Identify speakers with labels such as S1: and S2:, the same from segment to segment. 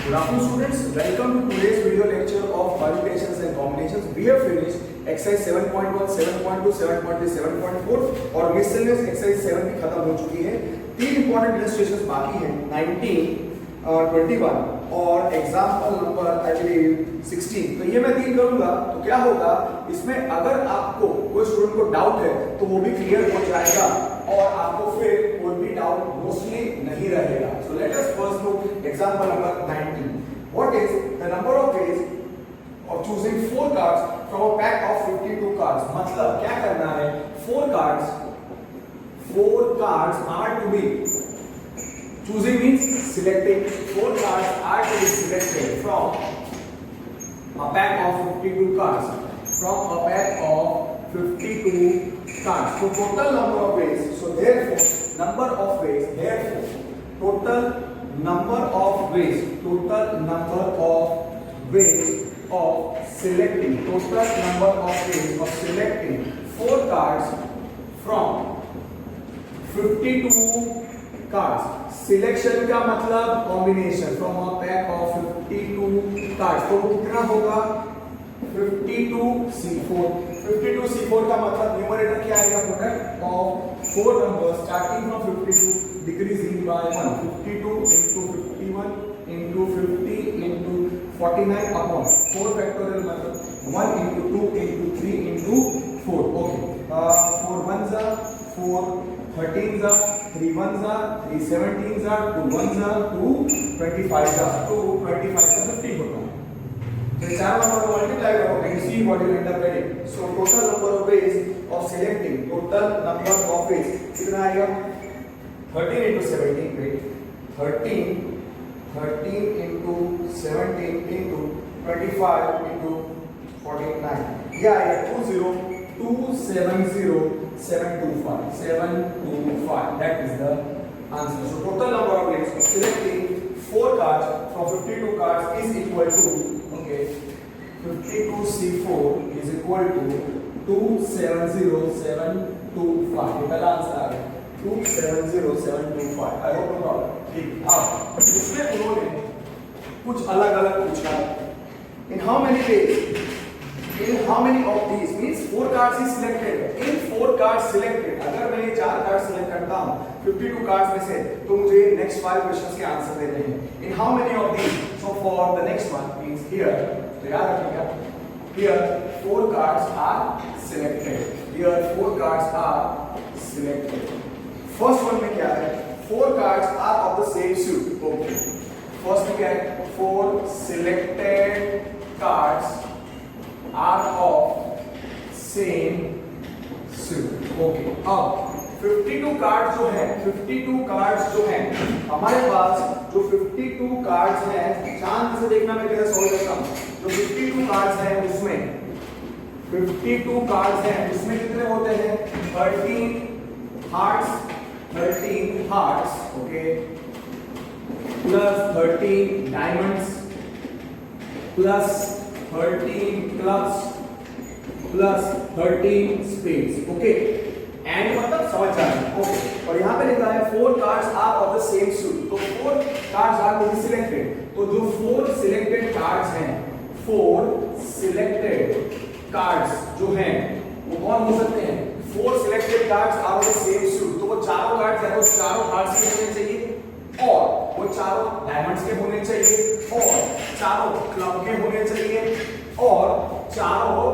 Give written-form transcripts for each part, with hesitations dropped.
S1: Good afternoon students, welcome to today's video lecture of permutations and combinations. We have finished exercise 7.1, 7.2, 7.3, 7.4 और miscellaneous exercise 7 भी खत्म हो चुकी है। तीन important illustrations बाकी हैं 19, 21 और एग्जाम्पल नंबर आई बिलीव 16। तो ये मैं तीन करूंगा तो क्या होगा इसमें, अगर आपको कोई स्टूडेंट को डाउट है तो वो भी क्लियर हो जाएगा और आपको फिर कोई भी डाउट मोस्टली नहीं रहेगा। So let us first look example number 19। What is the number of ways of choosing 4 cards from a pack of 52 cards. मतलब क्या करना है, 4 cards are to be choosing means selecting 4 cards are to be selected from a pack of 52 cards, from a pack of 52 cards. So total number of ways, so therefore number of ways, therefore total number of ways of selecting, total number of ways of selecting 4 cards from 52 cards. Selection का मतलब combination from a pack of 52 cards. तो कितना होगा 52C4। 52C4 का मतलब numerator क्या आएगा, product of 4 numbers starting from 52 decreasing by 1। 52 into 51 into 50 into 49 upon 4 factorial मतलब 1 into 2 into 3 into 4। Okay 4 1s are 4, 13s are 3 1s are 3 17s are 2 1s are 2 25s are 2 25 से 50 होता है। तो ये चार नंबर को मल्टीप्लाई करो and see what you end up getting. So total number of ways of selecting, total number of ways कितना आएगा 13 into 17 wait 13 into 17 into 25 into 49 ये आएगा 20270,725 that is the answer. So total number of ways of selecting 4 cards from 52 cards is equal to, okay, 52C4 is equal to 270,725। ये पहला answer आ गया 270,725। I hope no problem. ठीक, अब इसमें उन्होंने कुछ अलग अलग पूछा। In how many ways, in how many of these means 4 cards is selected, in 4 cards selected अगर मैं ये 4 कार्ड सिलेक्ट करता हूँ 52 कार्ड्स में से तो मुझे नेक्स्ट 5 क्वेश्चंस के आंसर देने हैं। in how many of these, so for the next one means here, तो याद रखिएगा here 4 cards are selected, here 4 cards are selected। First one में क्या है, 4 cards are of the same suit। okay, first में क्या है 4 selected cards are of same suit। okay, अब 52 कार्ड्स जो हैं, 52 कार्ड्स जो हैं हमारे पास, जो 52 कार्ड्स हैं ध्यान से देखना मैं कैसे सॉल्व करता हूं। जो 52 कार्ड्स हैं उसमें 52 कार्ड्स हैं उसमें कितने होते हैं 13 hearts okay plus 13 diamonds plus 13 clubs plus 13 spades. Okay and मतलब समझ जाए। ओके और यहाँ पे लिखा है 4 cards are of the same suit. तो 4 cards are to be selected. तो जो 4 सिलेक्टेड कार्ड्स हैं, 4 सिलेक्टेड कार्ड्स जो हैं वो कौन हो सकते हैं, 4 selected cards are of the same suit. तो वो चारों कार्ड्स हैं, वो चारों हार्ट्स के होने चाहिए और वो चारों डायमंड्स के होने चाहिए और चारों क्लब के होने चाहिए और चारों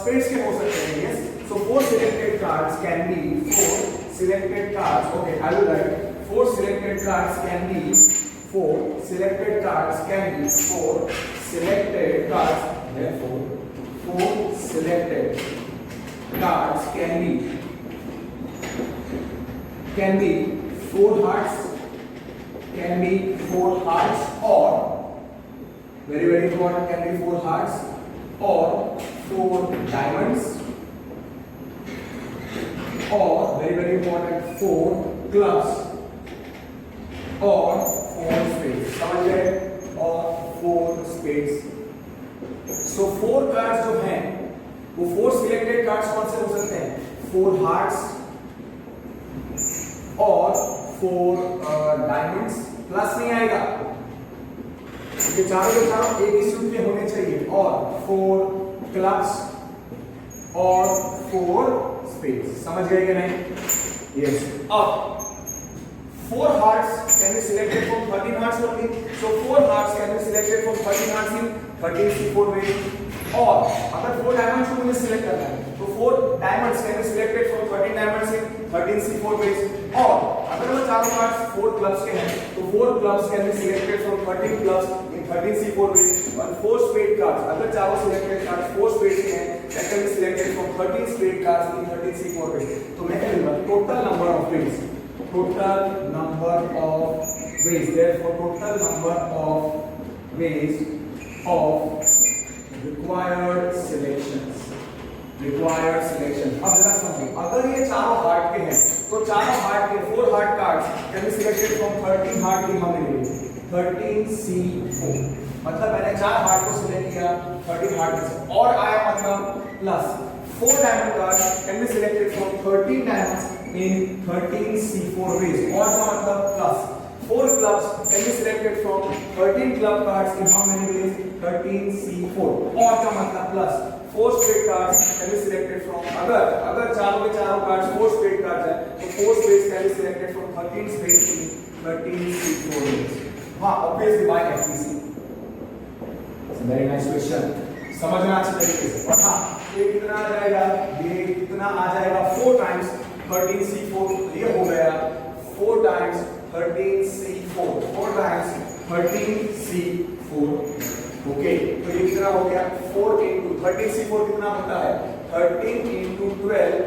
S1: स्पेड्स के हो सकते हैं। Yes, so 4 selected cards can be 4 selected cards। okay, I will write 4 selected cards can be 4 selected cards can be 4 selected cards, therefore 4 selected cards can be 4 hearts, can be 4 hearts or very very important, can be 4 hearts or 4 diamonds or very very important 4 clubs or 4 spades। समझ गए, और 4 spades। so 4 cards जो हैं वो 4 selected cards कौन से हो सकते हैं, 4 हार्ट्स और 4 डायमंड्स। प्लस नहीं आएगा ये चारों के चारों एक ही सूट के होने चाहिए और 4 क्लब्स और 4 स्पेड्स। समझ गए कि नहीं? यस। अब 4 hearts can be selected from 13 hearts only. So 4 hearts can be selected from 13 hearts in 13C4 way. और अगर 4 diamonds को मुझे select करना है तो 4 diamonds can be selected from 13 diamonds in 13C4 ways. और अगर वो चारों cards 4 clubs के हैं तो 4 clubs can be selected from 13 clubs in 13C4 ways. और 4 spade cards अगर चारों selected cards 4 spades के हैं that can be selected from 13 spade cards in 13C4 ways. तो मैं कहूँगा total number of ways. Total number of ways. Therefore, total number of ways of required selections. Required selections. अब जरा समझिए, अगर ये चारों हार्ट के हैं, तो चारों हार्ट के 4 heart cards can be selected from 13 heart की how many ways? 13C4. मतलब मैंने 4 हार्ट को सिलेक्ट किया 13 हार्ट में से और आया मतलब plus 4 diamond cards can be selected from 13 diamonds in 13C4 ways. और का मतलब plus 4 clubs can be selected from 13 club cards in how many ways? 13C4. और का मतलब plus 4 spade cards can be selected from अगर चारों के चारों cards 4 spade cards है तो 4 spades can be selected from 13 spades in 13C4 ways. हाँ, obviously by FPC. Very nice question. समझना अच्छी तरीके से। और हाँ, ये कितना आ जाएगा? ये कितना आ जाएगा? 4 times 13C4. ये हो गया 4 times 13C4. 4 times 13C4. Okay, तो ये कितना हो गया? 4 into 13C4 कितना होता है? 13 into 12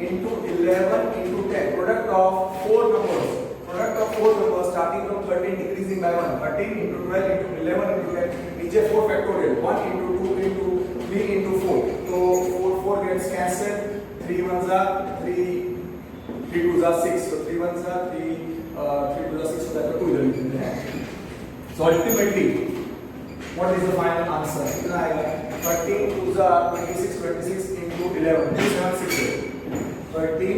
S1: into 11 into 10. Product of 4 numbers. Product of 4 numbers starting from 13 decreasing by 1. 13 into 12 into 11 into 10. नीचे 4 factorial. 1 into 2 into 3 into 4. तो 4 gets cancelled. 3 ones are 3 2s are 6. So 3 ones are 3 2s are 6. So that 2 इधर लिखते हैं. So ultimately, what is the final answer? कितना आएगा? 13 2s are 26. 26 into 11. 276. 13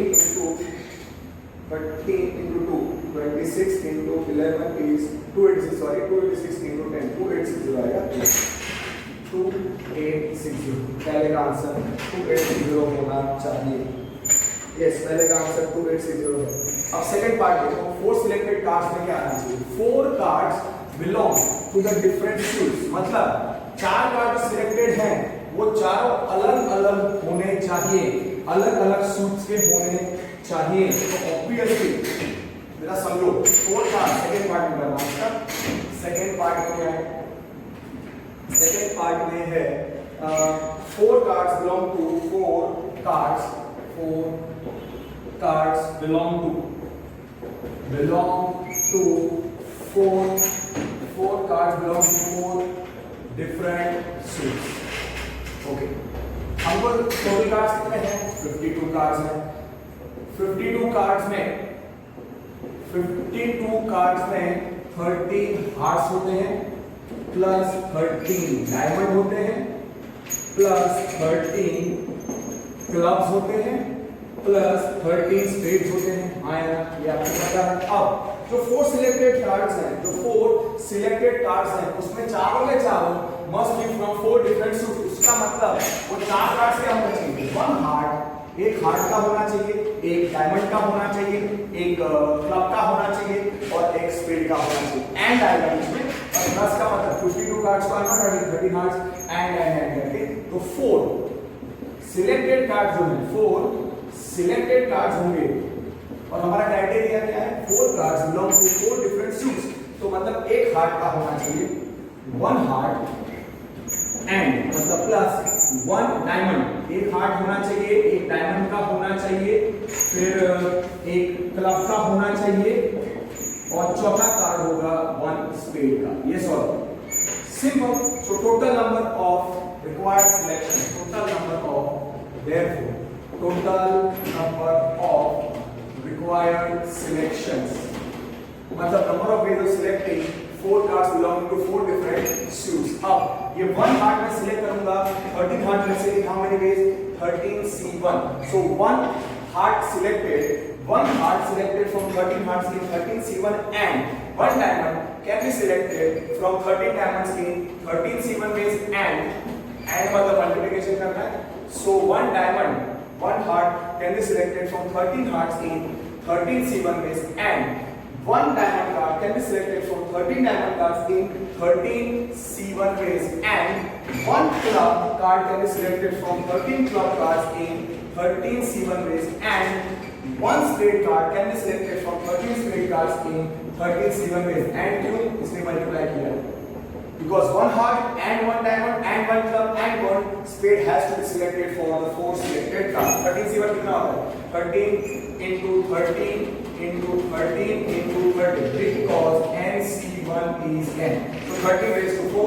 S1: into 2. 26 into 11 is 286. Sorry, 286 into 10. 2860 आएगा. 2860. पहले का answer 2860 होना चाहिए. Yes, पहले का आंसर 2860 है. अब सेकंड पार्ट देखो. 4 सिलेक्टेड कार्ड्स में क्या आना चाहिए? 4 cards belong to the different suits. मतलब 4 कार्ड सिलेक्टेड हैं वो चारों अलग अलग होने चाहिए, अलग अलग सूट्स के होने चाहिए. तो ऑब्वियसली मेरा समझो 4 कार्ड सेकंड पार्ट में करना है. सेकंड पार्ट में क्या है? सेकंड पार्ट में है 4 cards belong to 4 cards belong to 4 cards belong to 4 different suits. Okay. हमको टोटल कार्ड्स कितने हैं? 52 कार्ड्स हैं. 52 कार्ड्स में 13 हार्ट्स होते हैं प्लस 13 डायमंड होते हैं प्लस 13 क्लब्स होते हैं प्लस 13 स्पेड्स होते हैं. हाँ यार, ये आपको पता है. अब जो 4 सिलेक्टेड कार्ड्स हैं, उसमें चारों के चारों must be from 4 different suits. उसका मतलब वो 4 कार्ड्स क्या होना चाहिए? 1 हार्ट, एक हार्ट का होना चाहिए, एक डायमंड का होना चाहिए, एक क्लब का होना चाहिए और एक स्पेड का होना चाहिए. एंड आएगा इसमें. और प्लस का मतलब 52 कार्ड्स का आना चाहिए, 30 हार्ट्स एंड करके. तो 4 सिलेक्टेड कार्ड्स जो हैं, 4 सिलेक्टेड कार्ड्स होंगे और हमारा क्राइटेरिया क्या है? 4 cards belong to 4 different suits. तो मतलब एक हार्ट का होना चाहिए, 1 हार्ट एंड मतलब प्लस 1 डायमंड. एक हार्ट होना चाहिए, एक डायमंड का होना चाहिए, फिर एक क्लब का होना चाहिए और चौथा कार्ड होगा 1 स्पेड का. ये solve simple. So total number of required selection, total number of therefore total number of required selections मतलब number of ways of selecting 4 cards belonging to 4 different suits. अब ये 1 हार्ट में सिलेक्ट करूंगा 13 heart में से. how many ways? 13C1. so 1 heart selected from 13 hearts in 13C1 and one diamond can be selected from 13 diamonds in 13 C1 ways and मतलब multiplication करना है. So one diamond, one heart can be selected from 13 hearts in 13 C1 ways and one diamond card can be selected from 13 diamond cards in 13 C1 ways and one club card can be selected from 13 club cards in 13 C1 ways and one spade card can be selected from 13 spade cards in 13 C1 ways. And क्यों इसने multiply किया? Because one heart and one diamond and one club and one spade has to be selected for the 4 selected cards. 13 C1 कितना होता है? 13 into 13 into 13 into 13 because NC1 is n. So 13 raised to 4,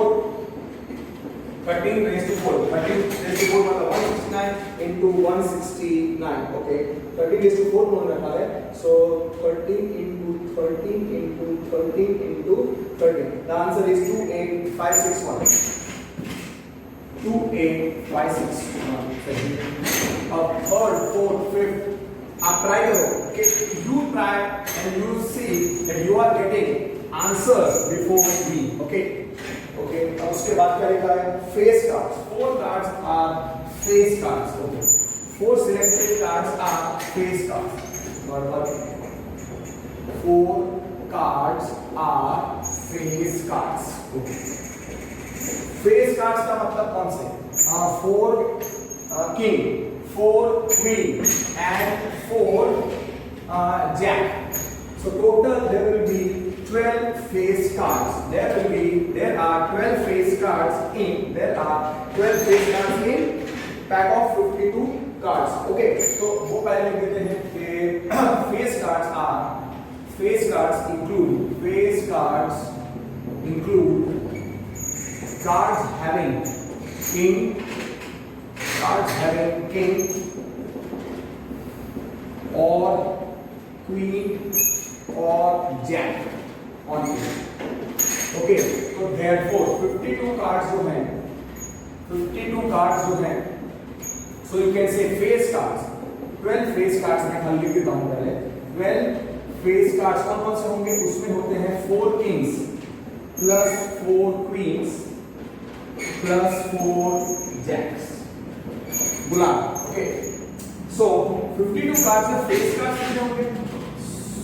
S1: 13 raised to 4, 13 raised to 4 मतलब 169 into 169. Okay, 13 raised to 4 कौन रखा है? So 13 into 13 into 13 into 13. The answer is 28561. 28561. अब third, fourth, fifth. आप try करो कि you try and you see that you are getting answers before me. Okay. अब उसके बाद क्या लिखा है? Face cards. 4 cards are face cards. Okay. 4 selected cards are face cards. Normal. 4 cards are face cards. Okay. Face cards का मतलब कौन से? 4 king, 4 queen and 4 jack. So total there will be 12 face cards. There are 12 face cards in pack of 52 cards. Okay. तो वो पहले लिख देते हैं कि face cards include cards having king or queen or jack on it. Okay, so therefore 52 cards जो हैं, so you can say face cards. 12 face cards मैं खाली लिख देता हूँ पहले. 12 face cards कौन से होंगे? उसमें होते हैं 4 kings plus 4 queens plus 4 jacks. गुलाब. Okay. So 52 cards में face cards कितने होंगे?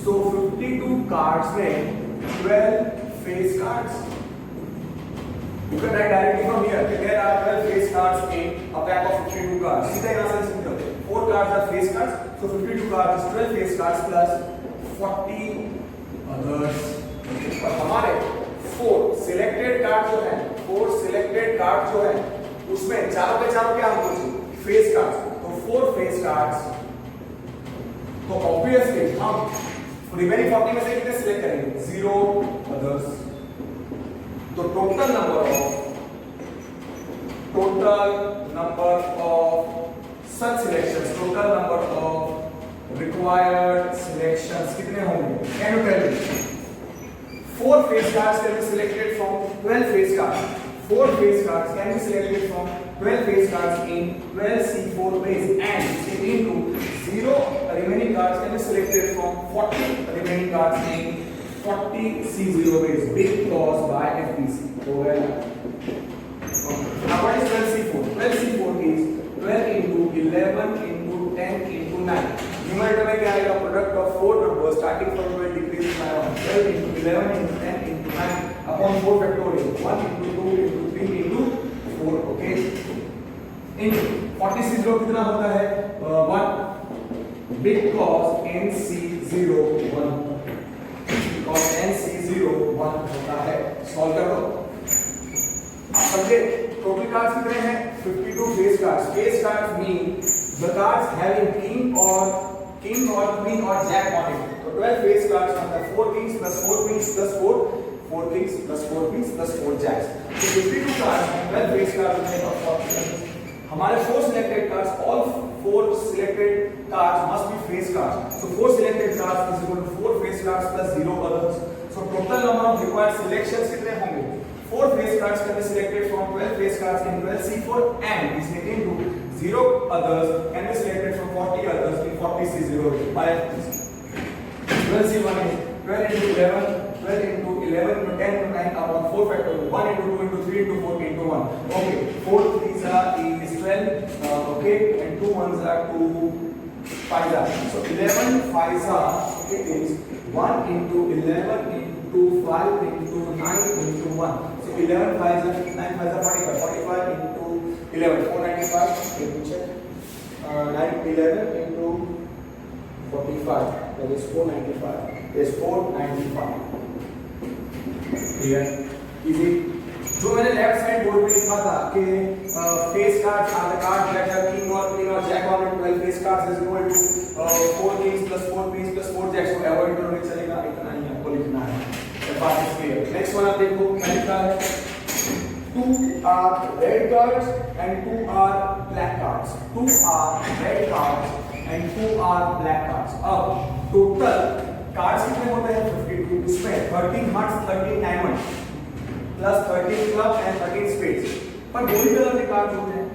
S1: So 52 cards में 12 face cards. You can write directly from here. There are 12 face cards in a pack of 52 cards. सीधा यहाँ से समझो. 4 cards are face cards. So 52 cards is 12 face cards plus 40 others. और हमारे 4 selected cards जो है, उसमें चारों के चारों क्या होंगे? Face cards. तो 4 फेस कार्ड्स, तो ऑब्वियसली हम रिमेनिंग 40 में से कितने सिलेक्ट करेंगे? 0 अदर्स. तो total number of such selections, total number of required selections कितने होंगे? Can you tell me? 4 face cards can be selected from 12 face cards. 4 face cards can be selected from 12 face cards in 12 C4 ways and into 0 remaining cards can be selected from 40 remaining cards in 40 C0 ways because by FPC. So well, now what is 12 C4? 12 C4 is 12 into 11 into 10 into 9. Numerator में क्या आएगा? Product of 4 numbers starting from 12 decreasing by 1. 12 into 11 into 10 into 9 upon 4 factorial. 1 into 2 into 3 into 4. Okay. In 40 C0 कितना होता है? 1 because NC0 1 because NC0 1 होता है. Solve कर दो. आप समझे? Total cards कितने हैं? 52 face cards. Face cards mean the cards having king or queen or jack on it. So 12 face cards मतलब 4 kings plus 4 queens plus 4 kings plus 4 queens plus 4 jacks. So 52 cards 12 face cards होते हैं और हमारे 4 selected cards, all 4 selected cards must be face cards. So 4 selected cards is equal to 4 face cards plus 0 others. So total number of required selections कितने होंगे? 4 face cards can be selected from 12 face cards in 12 C4 and is into 0 others can be selected from 40 others in 40 C0 by 12 C1 is 12 into 11, 12 into 11 into 10 into 9 upon 4 factorial. 1 into 2 into 3 into 4 into 1. Okay, 4 3s is 12. Okay, and 2 1s are 2 5s are. So 11 5s are, okay, is 1 into 11 into 5 into 9 into 1. So 11 5s are 9 5s are 45. 45 into 11 495. Let me check. 9 11 into 45, that is 495. That is 495. Clear? Easy. जो मैंने left side board पे लिखा था कि face cards are the card that have king और queen और jack on it, 12 face cards is equal to 4 kings plus 4 queens plus 4 jacks को avoid करो, नहीं चलेगा, इतना ही आपको लिखना है। द बात इज क्लियर। नेक्स्ट वन आप देखो क्या लिखा है, 2 are red cards and 2 are black cards. 2 are red cards and 2 are black cards. अब टोटल कार्ड्स कितने होते हैं 52, इसमें 13 hearts 13 diamond plus 13 club and 13 spades, पर दो ही कलर के कार्ड्स होते हैं,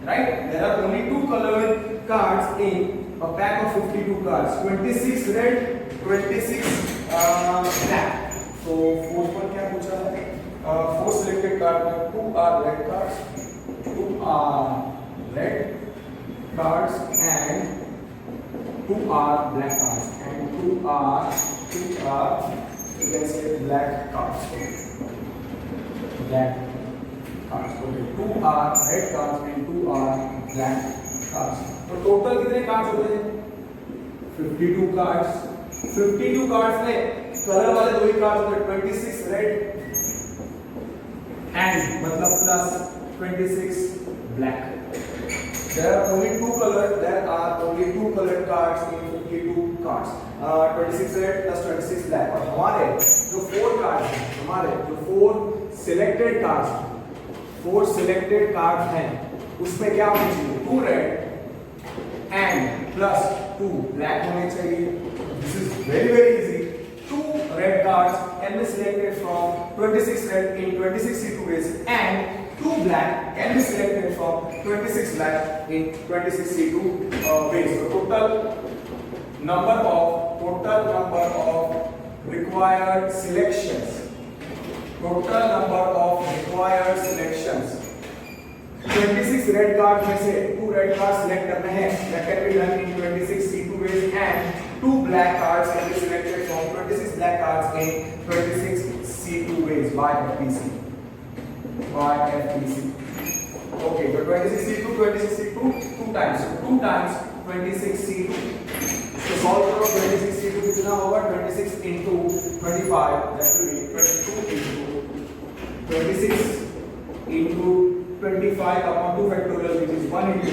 S1: right? There are only 2 colored cards in a pack of 52 cards, 26 red 26 black. तो फोर्थ पर क्या पूछा है, 4 selected cards में 2 are red cards, 2 are red cards and 2 are black cards and 2 are you can say black cards. Black cards. Okay. 2 are red cards and 2 are black cards. तो total कितने cards होते हैं 52 cards. 52 cards में colour वाले दो ही cards होते हैं, 26 red and मतलब plus 26 black. There are only 2 colored cards in 52 cards. 26 red plus 26 black. और हमारे जो 4 cards हैं, हमारे जो 4 selected cards हैं, उसमें क्या होना चाहिए, 2 red and plus 2 black होने चाहिए। This is very easy. 2 red cards can be selected from 26 red in 26 C2 ways and 2 black can be selected from 26 black in 26 C2 ways. So total number of required selections. 26 red cards में से 2 red cards select करने हैं, that can be done in 26 C2 ways and 2 black cards can be selected from 26 black cards in 26 C2 ways by FPC. Okay, so 26 C2 2 times. So 2 times 26 C2. So solve करो 26 C2 कितना होगा, 26 into 25, that will be 22 into 25 upon 2 factorial, which is 1 into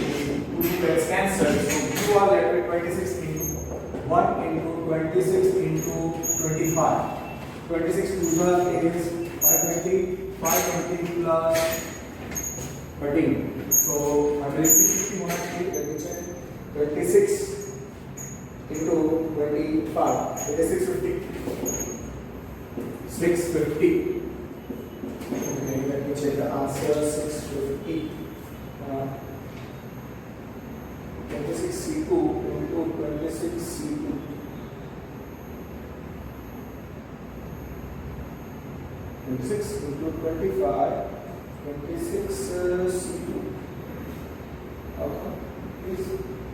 S1: 2 gets cancelled. So you are left with 26 into 1 into 26 into 25. 26 to the is 520 plus 13. So I will 650 होना चाहिए, let me check. 26 into 25, it is 650. 650. Okay, let me check the answer. 650. 26 C2 into 26 C2. 26 into 25, 26 C2. Okay, please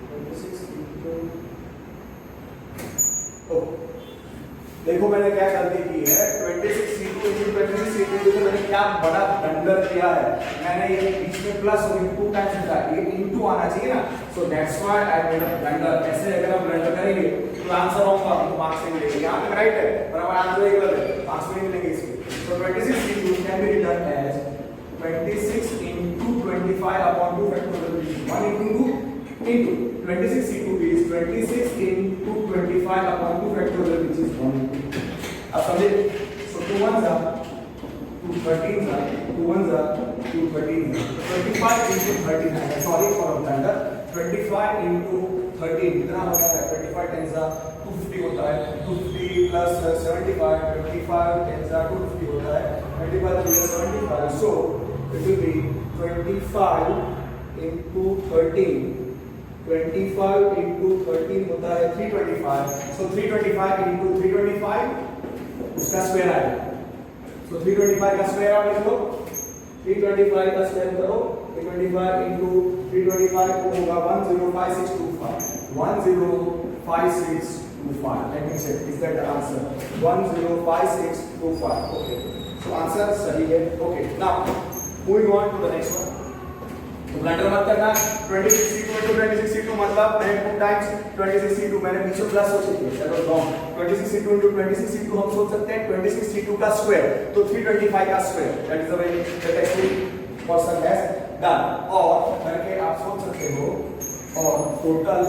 S1: 26 into. Oh, देखो मैंने क्या गलती की है, 26 C2 into 26 C2 तो मैंने क्या बड़ा ब्लंडर किया है, मैंने ये बीच में प्लस और 2 टाइम्स लिखा, ये इनटू आना चाहिए ना, so that's why I made a blunder. ऐसे अगर आप ब्लंडर करेंगे तो आंसर होगा, आपको मार्क्स नहीं मिलेंगे। यहाँ पे राइट है पर हमारा आंसर ही गलत है, मार्क्स नहीं मिलेंगे इसमें। So 26 C2 can be written as 26 into 25 upon 2 factorial, which is 1 into 2 into 26 C2 is 26 into 25 upon 2 factorial, which is 1 into 2. अब समझे? So 2 1s are 2 13s are 2 1s are 2 13s are 25 into 13. Sorry for a blunder. 25 into 13 कितना होता है? 25 10s are 250 होता है, 250 plus 75, 25 10s are 250 होता है, 25 plus 75, so it will be 25 into 13. 25 into 13 होता है 325, so 325 into 325 उसका स्क्वायर आएगा, सो 325 का स्क्वायर आप लिख लो, 325 का स्क्वायर करो, 325 into 325 को होगा 105625, 105625. Let me check, is that the answer? 105625. Okay, so answer सही है. Okay, now moving on to the next one. तो ब्लंडर मत करना, 26c2 into 26c2 मतलब मैंने 2 times 26c2 मैंने बीच में प्लस सोची थी, that was wrong. 26c2 into 26c2 हम सोच सकते हैं 26c2 का स्क्वायर, तो 325 का square, that is the way the textbook person has done. और करके आप सोच सकते हो, और total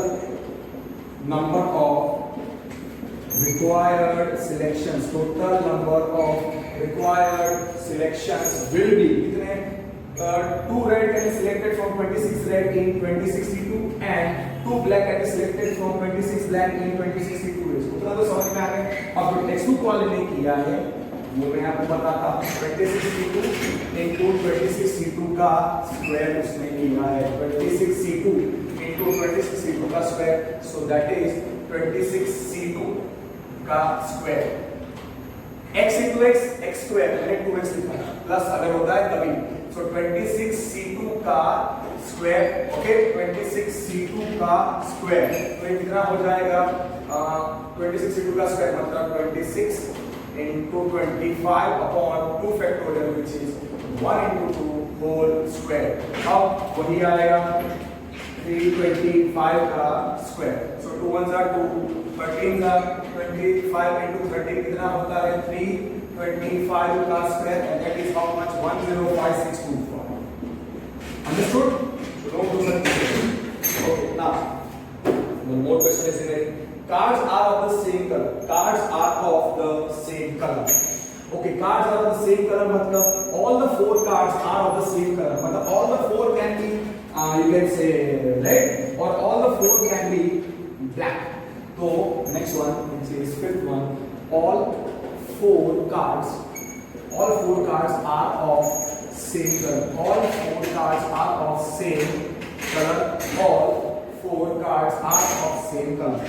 S1: number of required selections, total number of required selections will be कितने? 2 red can be selected from 26 red in 2062 and 2 black can be selected from 26 black in 2062. उतना तो समझ में आ गया. अब जो टेक्स्ट बुक वाले ने किया है वो मैं आपको बताता हूँ. 26c2 into 26c2 का स्क्वायर उसने किया है. 26c2 into 26c2 का square, so that is 26c2 का square. x into x x square मैंने 2x लिखा प्लस अगर होता है तभी. So 26c2 का स्क्वायर, ओके, 26c2 का स्क्वायर, तो ये कितना हो जाएगा? 26c2 का स्क्वायर मतलब 26 into 25 upon 2 factorial which is 1 into 2 whole square. अब वही आएगा 325 का स्क्वायर. So 2 ones are 2, 13 का 25 into 13 कितना होता है? 325 का square, and that is how much? 105625. Understood? So don't do such things. Okay, now one more question is there. Cards are of the same color. Cards are of the same color. Okay, cards are of the same color मतलब all the 4 cards are of the same color. मतलब all the 4 can be you can say red or all the 4 can be black. So next one, which is 5th one, all 4 cards are of same color. All 4 cards are of same color. All 4 cards are of same color.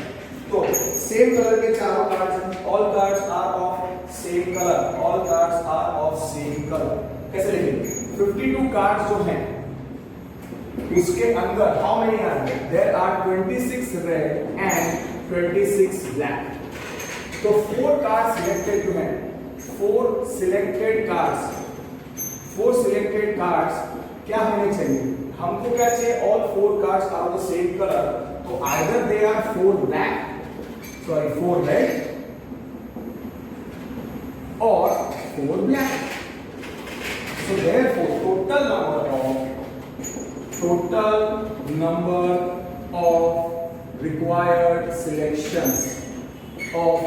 S1: तो same colour के चारों cards हैं. All cards are of same colour. All cards are of same colour. कैसे लिखेंगे? 52 cards जो हैं उसके अंदर how many are there? There are 26 red and 26 black. तो 4 कार्ड्स सिलेक्टेड जो हैं, 4 सिलेक्टेड कार्ड्स क्या होने चाहिए? हमको क्या चाहिए? All 4 cards are of the same colour. तो either they are 4 red or 4 black. So therefore total number of required selections of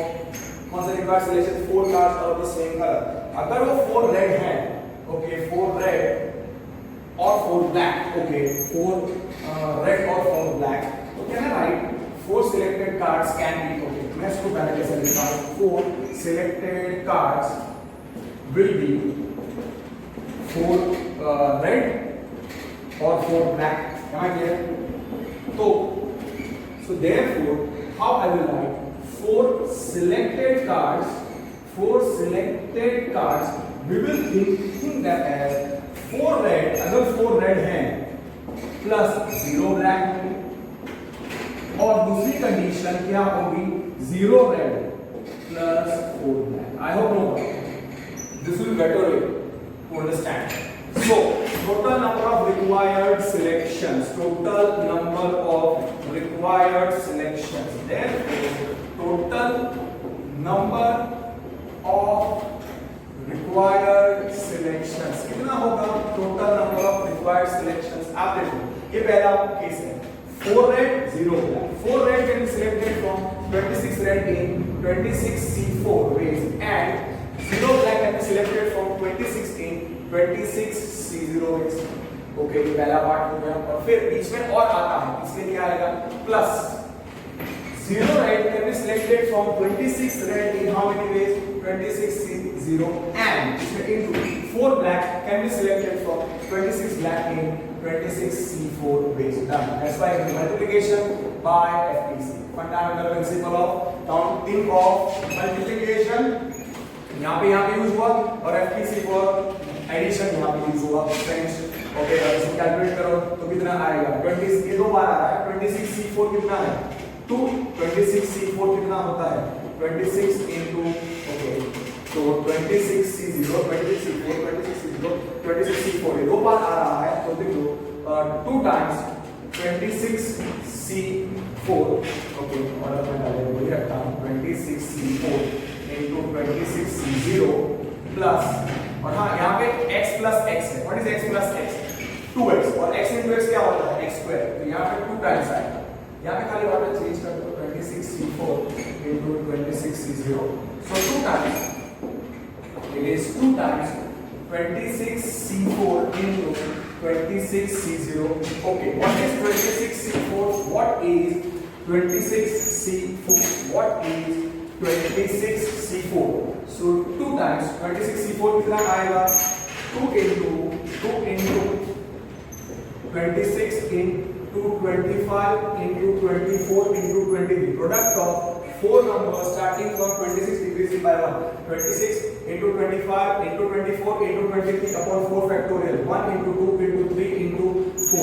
S1: कौन सा required selection? 4 cards are of the same color. अगर वो 4 red है, okay, 4 red or 4 black, okay, 4 red or 4 black, तो can I write 4 selected cards can be, okay, मैं इसको पहले कैसे लिखता हूँ? 4 selected cards will be 4 red or 4 black. Am I clear? So therefore, how I will write 4 selected cards? We will think that as 4 red. अगर 4 red हैं plus 0 black, और दूसरी कंडीशन क्या होगी? 0 red plus 4 black. I hope no this will be better way to understand. So total number of required selections. Therefore total number of required selections कितना होगा? total number of required selections आप देखो, ये पहला case है. 4 red 0 black. 4 red can be selected from 26 red in 26c4 ways and 0 black can be selected from 26 in 26c0 ways. Okay, ये पहला part हो गया. और फिर बीच में और आता है, इसके लिए आएगा plus 0 red can be selected from 26 red in how many ways? 26c0 and इसमें into 4 black can be selected from 26 black in 26c4 ways. Done. That's why multiplication by FPC. Fundamental principle of counting of multiplication यहाँ पे use हुआ और FTC for addition यहाँ पे use हुआ friends. Okay इसको calculate करो तो कितना आएगा 20, ये दो बार आ रहा है 26C4 कितना है 2, 26C4 कितना होता है 26 into ओके तो 26C0 26C4 ये दो बार आ रहा है तो देखो 2 times 26C4 ओके और अब मैं डालेंगे वही रखता हूँ 26C4 into 26C0 प्लस और हाँ यहाँ पे x plus x है। What is x plus x 2x और x into x क्या होता है x square तो यहाँ पे 2 times आएगा। यहाँ पे खाली ऑर्डर चेंज कर दो 26C4 into 26C0 so 2 times it is 2 times 26C4 into 26C0 okay what is 26C4 what is 26C4 what is 26C4 so 2 times 26C4 कितना आएगा 2 into 26 into 25 into 24 into 23 product of 4 numbers starting from 26 decreasing by 1 26 into 25 into 24 into 23 upon 4 factorial 1 into 2 into 3 into 4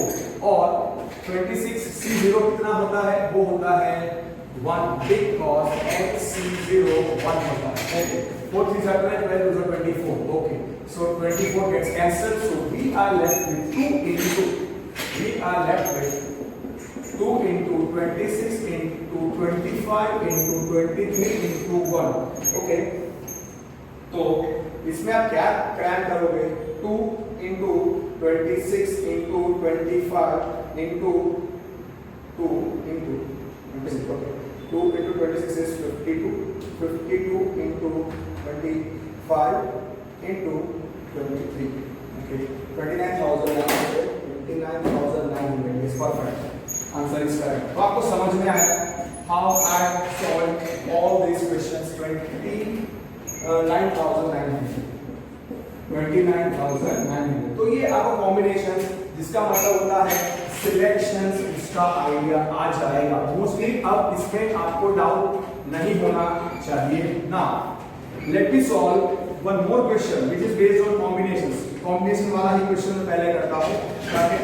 S1: और 26C0 कितना होता है वो होता है 1 because XC0 1 होता है okay 4 3 are 12 12 are 24 okay so 24 gets cancelled so we are left with 2 into 2 into 26 into 25 into 23 into 1 okay तो इसमें आप क्या क्रैम करोगे 2 into 26 into 25 into 2 into 26 okay 2 into 26 is 52 into 25 into 23 okay 29,900 is perfect answer is correct तो आपको समझ में आया how I solved all these questions 29,900 तो ये आपका कॉम्बिनेशन जिसका मतलब होता है सिलेक्शंस इसका आइडिया आ जाएगा मोस्टली। अब इसमें आपको डाउट नहीं होना चाहिए ना। Let me solve one more question which is based on combinations. Combination वाला ही क्वेश्चन मैं पहले करता हूं ताकि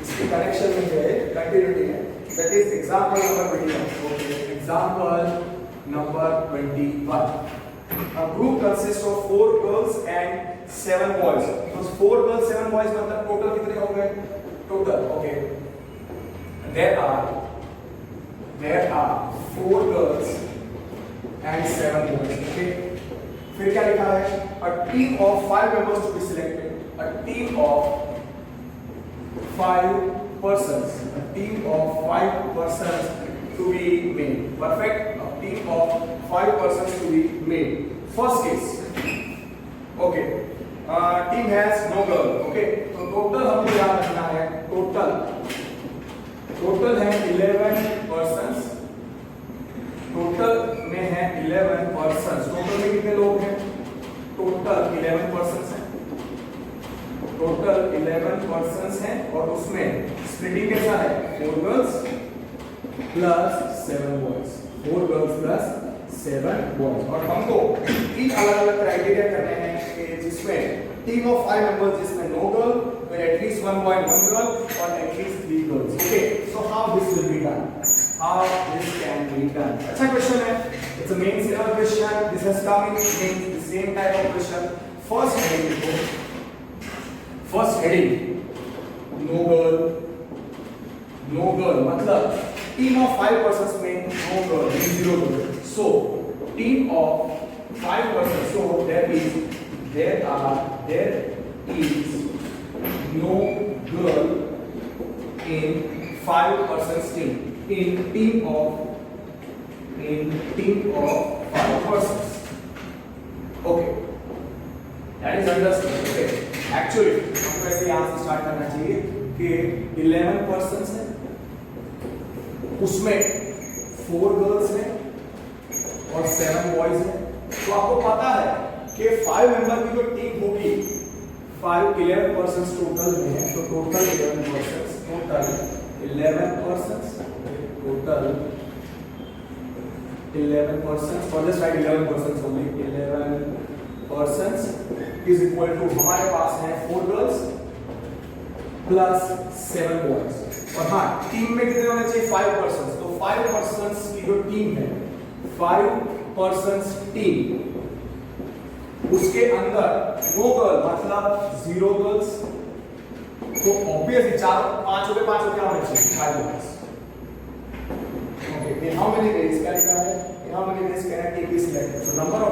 S1: इसके कनेक्शन में है कंटिन्यूटी है। That is example number 21। Okay example number 21। A group consists of 4 girls and 7 boys. So 4 girls 7 boys मतलब टोटल कितने हो गए? Total okay. There are 4 girls and 7 boys. Okay. फिर क्या लिखा है? A team of 5 members to be selected. A team of 5 persons. A team of 5 persons to be made. Perfect. A team of 5 persons to be made. First case. Okay. Team has no girl. Okay. तो total हमको याद रखना है. Total है 11 persons. Total में है 11 persons. Total में कितने लोग हैं? टोटल 11 persons हैं. टोटल 11 persons हैं और उसमें स्प्लिटिंग कैसा है? 4 girls plus 7 boys. 4 girls plus 7 boys. और हमको 3 अलग-अलग क्राइटेरिया करने हैं कि जिसमें टीम ऑफ 5 मेंबर्स जिसमें नो गर्ल, फिर एटलीस्ट 1 बॉय 1 गर्ल और at least 3 girls. Okay, so how this will be done? How this can be done? अच्छा क्वेश्चन है. It's a main syllabus question. This has come in the same type of question. First heading no girl मतलब team of 5 persons में no girl, 0 girl. So team of 5 persons. So there is no girl in 5 persons team. In team of 5 persons. Okay, that is understood. Okay, actually हमको ऐसे यहाँ से start करना चाहिए कि 11 persons हैं, उसमें 4 girls हैं और 7 boys हैं. तो आपको पता है कि 5 मेंबर की जो टीम होगी 11 persons टोटल में है. तो total 11 persons total 11 persons or just write 11 persons only. 11 persons is equal to हमारे पास है 4 girls प्लस 7 boys। और हाँ, टीम में कितने होने चाहिए? 5 persons। तो 5 persons की जो टीम है, 5 persons टीम, उसके अंदर नो गर्ल मतलब 0 गर्ल्स। तो ऑब्वियसली 4 5 हो गए, 5 क्या होने चाहिए? 5 girls. Okay, in how many ways क्या लिखा है? In how many ways can I take this selected? So number of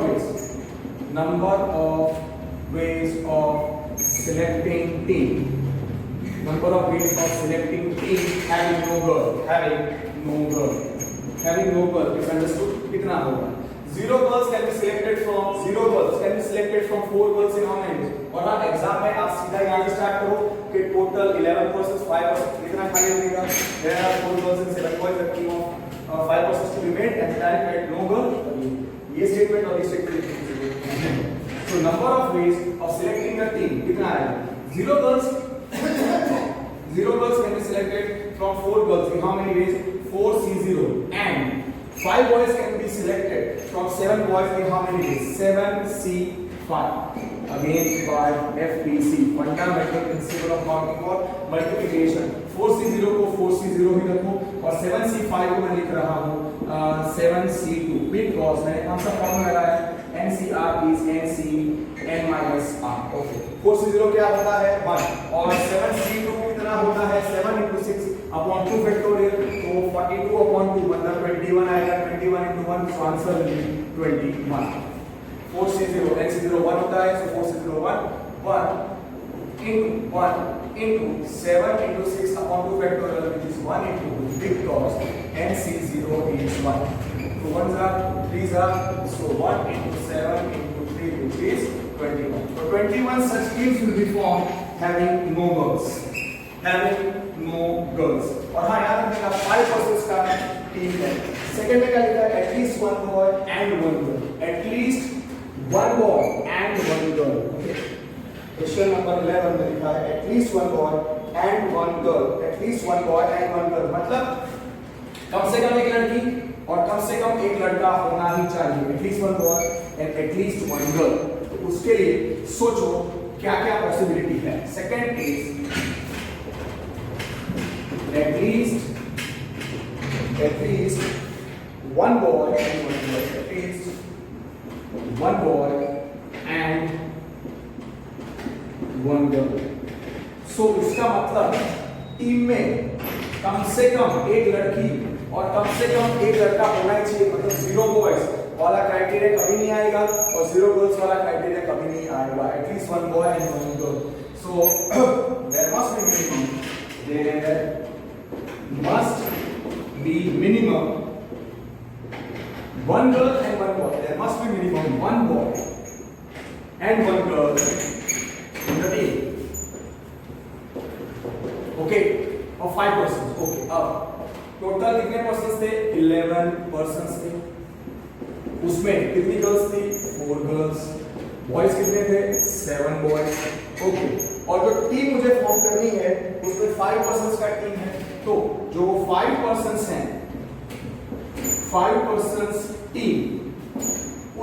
S1: ways of selecting team, number of ways of selecting team having no girl is understood। कितना होगा? 0 girls can be selected from 4 girls in how many ways? और हाँ, exam में आप सीधा यहाँ से start करो कि टोटल 11 persons 5 persons कितना खाली मिलेगा? There are 4 girls and 7 boys, a team of 5 persons to be made and direct right no girl। ये स्टेटमेंट और ये statement. So number of ways of selecting a team कितना आएगा? 0 girls can be selected from 4 girls in how many ways? 4C0 and 5 boys can be selected from 7 boys in how many ways? 7C5 again by FPC, fundamental principle of counting or multiplication। 4C0 को 4C0 ही रखो और 7C5 को मैं लिख रहा हूँ 7C2 because मैंने कौन सा फॉर्मूला लगाया है? NCR is NC n minus R। Okay, 4C0 क्या होता है? 1 और 7C2 कितना होता है? 7 into 6 upon 2 factorial, तो 42 upon 2 मतलब 21 आएगा। 21 into 1, so answer will be 21। 4C0 NC0 1 होता है, so 4C0 1 into 7 into 6 upon 2 factorial which is 1 into 2 because NC0 is 1। So 1s are 3s are, so 1 into 7 into 3 which is 21। So 21 such teams will be formed having no girls। और हाँ, याद रखिएगा 5 persons का team है। Second में क्या लिखा है? At least 1 boy and 1 girl। At least 1 boy and 1 girl। Okay, question number 11 में लिखा है at least 1 boy and 1 girl। At least 1 boy and 1 girl मतलब कम से कम एक लड़की और कम से कम एक लड़का होना ही चाहिए। At least 1 boy and at least 1 girl। तो उसके लिए सोचो क्या क्या पॉसिबिलिटी है। Second is at least 1 boy and 1 girl। At least 1 boy and 1 girl। So इसका मतलब टीम में कम से कम एक लड़की और कम से कम एक लड़का होना ही चाहिए। मतलब 0 boys वाला क्राइटेरिया कभी नहीं आएगा और 0 girls वाला क्राइटेरिया कभी नहीं आएगा। At least 1 boy and 1 girl। So there must be minimum 1 girl and 1 boy। There must be minimum 1 boy and 1 girl in the team। Okay, of 5 persons। Okay, अब टोटल कितने पर्सन्स थे? 11 persons थे। उसमें कितनी girls थी? 4 girls. Boys कितने थे? 7 boys. Okay, और जो टीम मुझे फॉर्म करनी है उसमें 5 पर्सन्स का टीम है। तो जो 5 पर्सन्स हैं, 5 पर्सन्स टीम,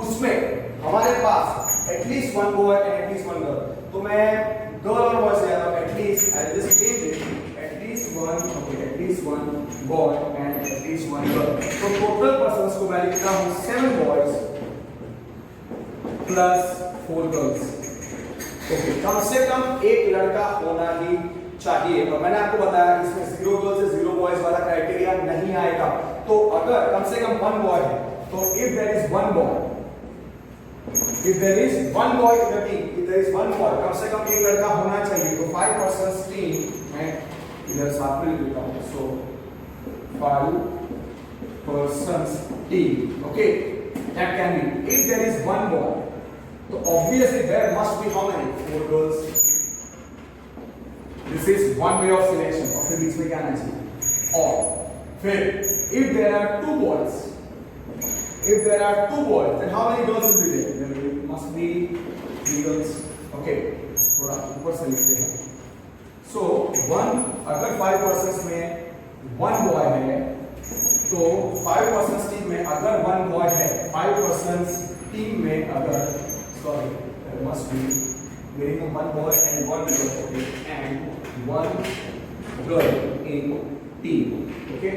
S1: उसमें हमारे पास at least 1 boy and at least 1 girl. तो मैं गर्ल और बॉय से जा रहा हूं। At least I just change it, at least 1 boy and at least 1 girl. तो टोटल पर्सन्स को मैं लिखता हूं 7 बॉयज प्लस 4 गर्ल्स। ओके, कम से कम एक लड़का होना ही चाहिए। और मैंने आपको बताया इसमें 0 गर्ल्स से 0 बॉयज वाला क्राइटेरिया नहीं आएगा। तो अगर कम से कम 1 बॉय है तो if there is 1 boy, if there is 1 boy in the team, if there is 1 boy, कम से कम एक लड़का होना चाहिए। तो 5 persons team मैं इधर साथ में लिखता हूँ। So 5 persons team, okay, that can be if there is 1 boy, तो obviously there must be how many? 4 girls। This is one way of selection। और फिर बीच में क्या आना चाहिए? और फिर if there are 2 boys, if there are 2 boys, then how many girls will be there? There must be 3 girls। Okay, थोड़ा ऊपर से लिखते हैं। So 1, अगर 5 persons में 1 boy है, तो 5 persons टीम में अगर 1 boy है, 5 persons टीम में अगर, sorry, must be minimum one boy and one girl, okay, and one girl in team, okay.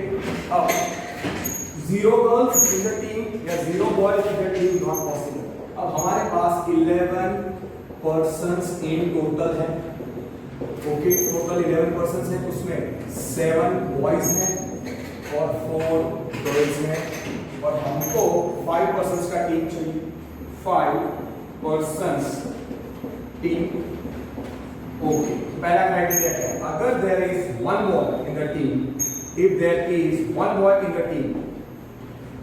S1: अब 0 girls in the team या 0 boys in the team not possible. अब हमारे पास 11 persons in total है, okay, total 11 persons है, उसमें 7 boys हैं और 4 girls हैं, और हमको 5 persons का टीम चाहिए, 5 persons टीम, ओके. पहला क्राइटेरिया क्या है? अगर there is one boy in the team, if there is one boy in the team,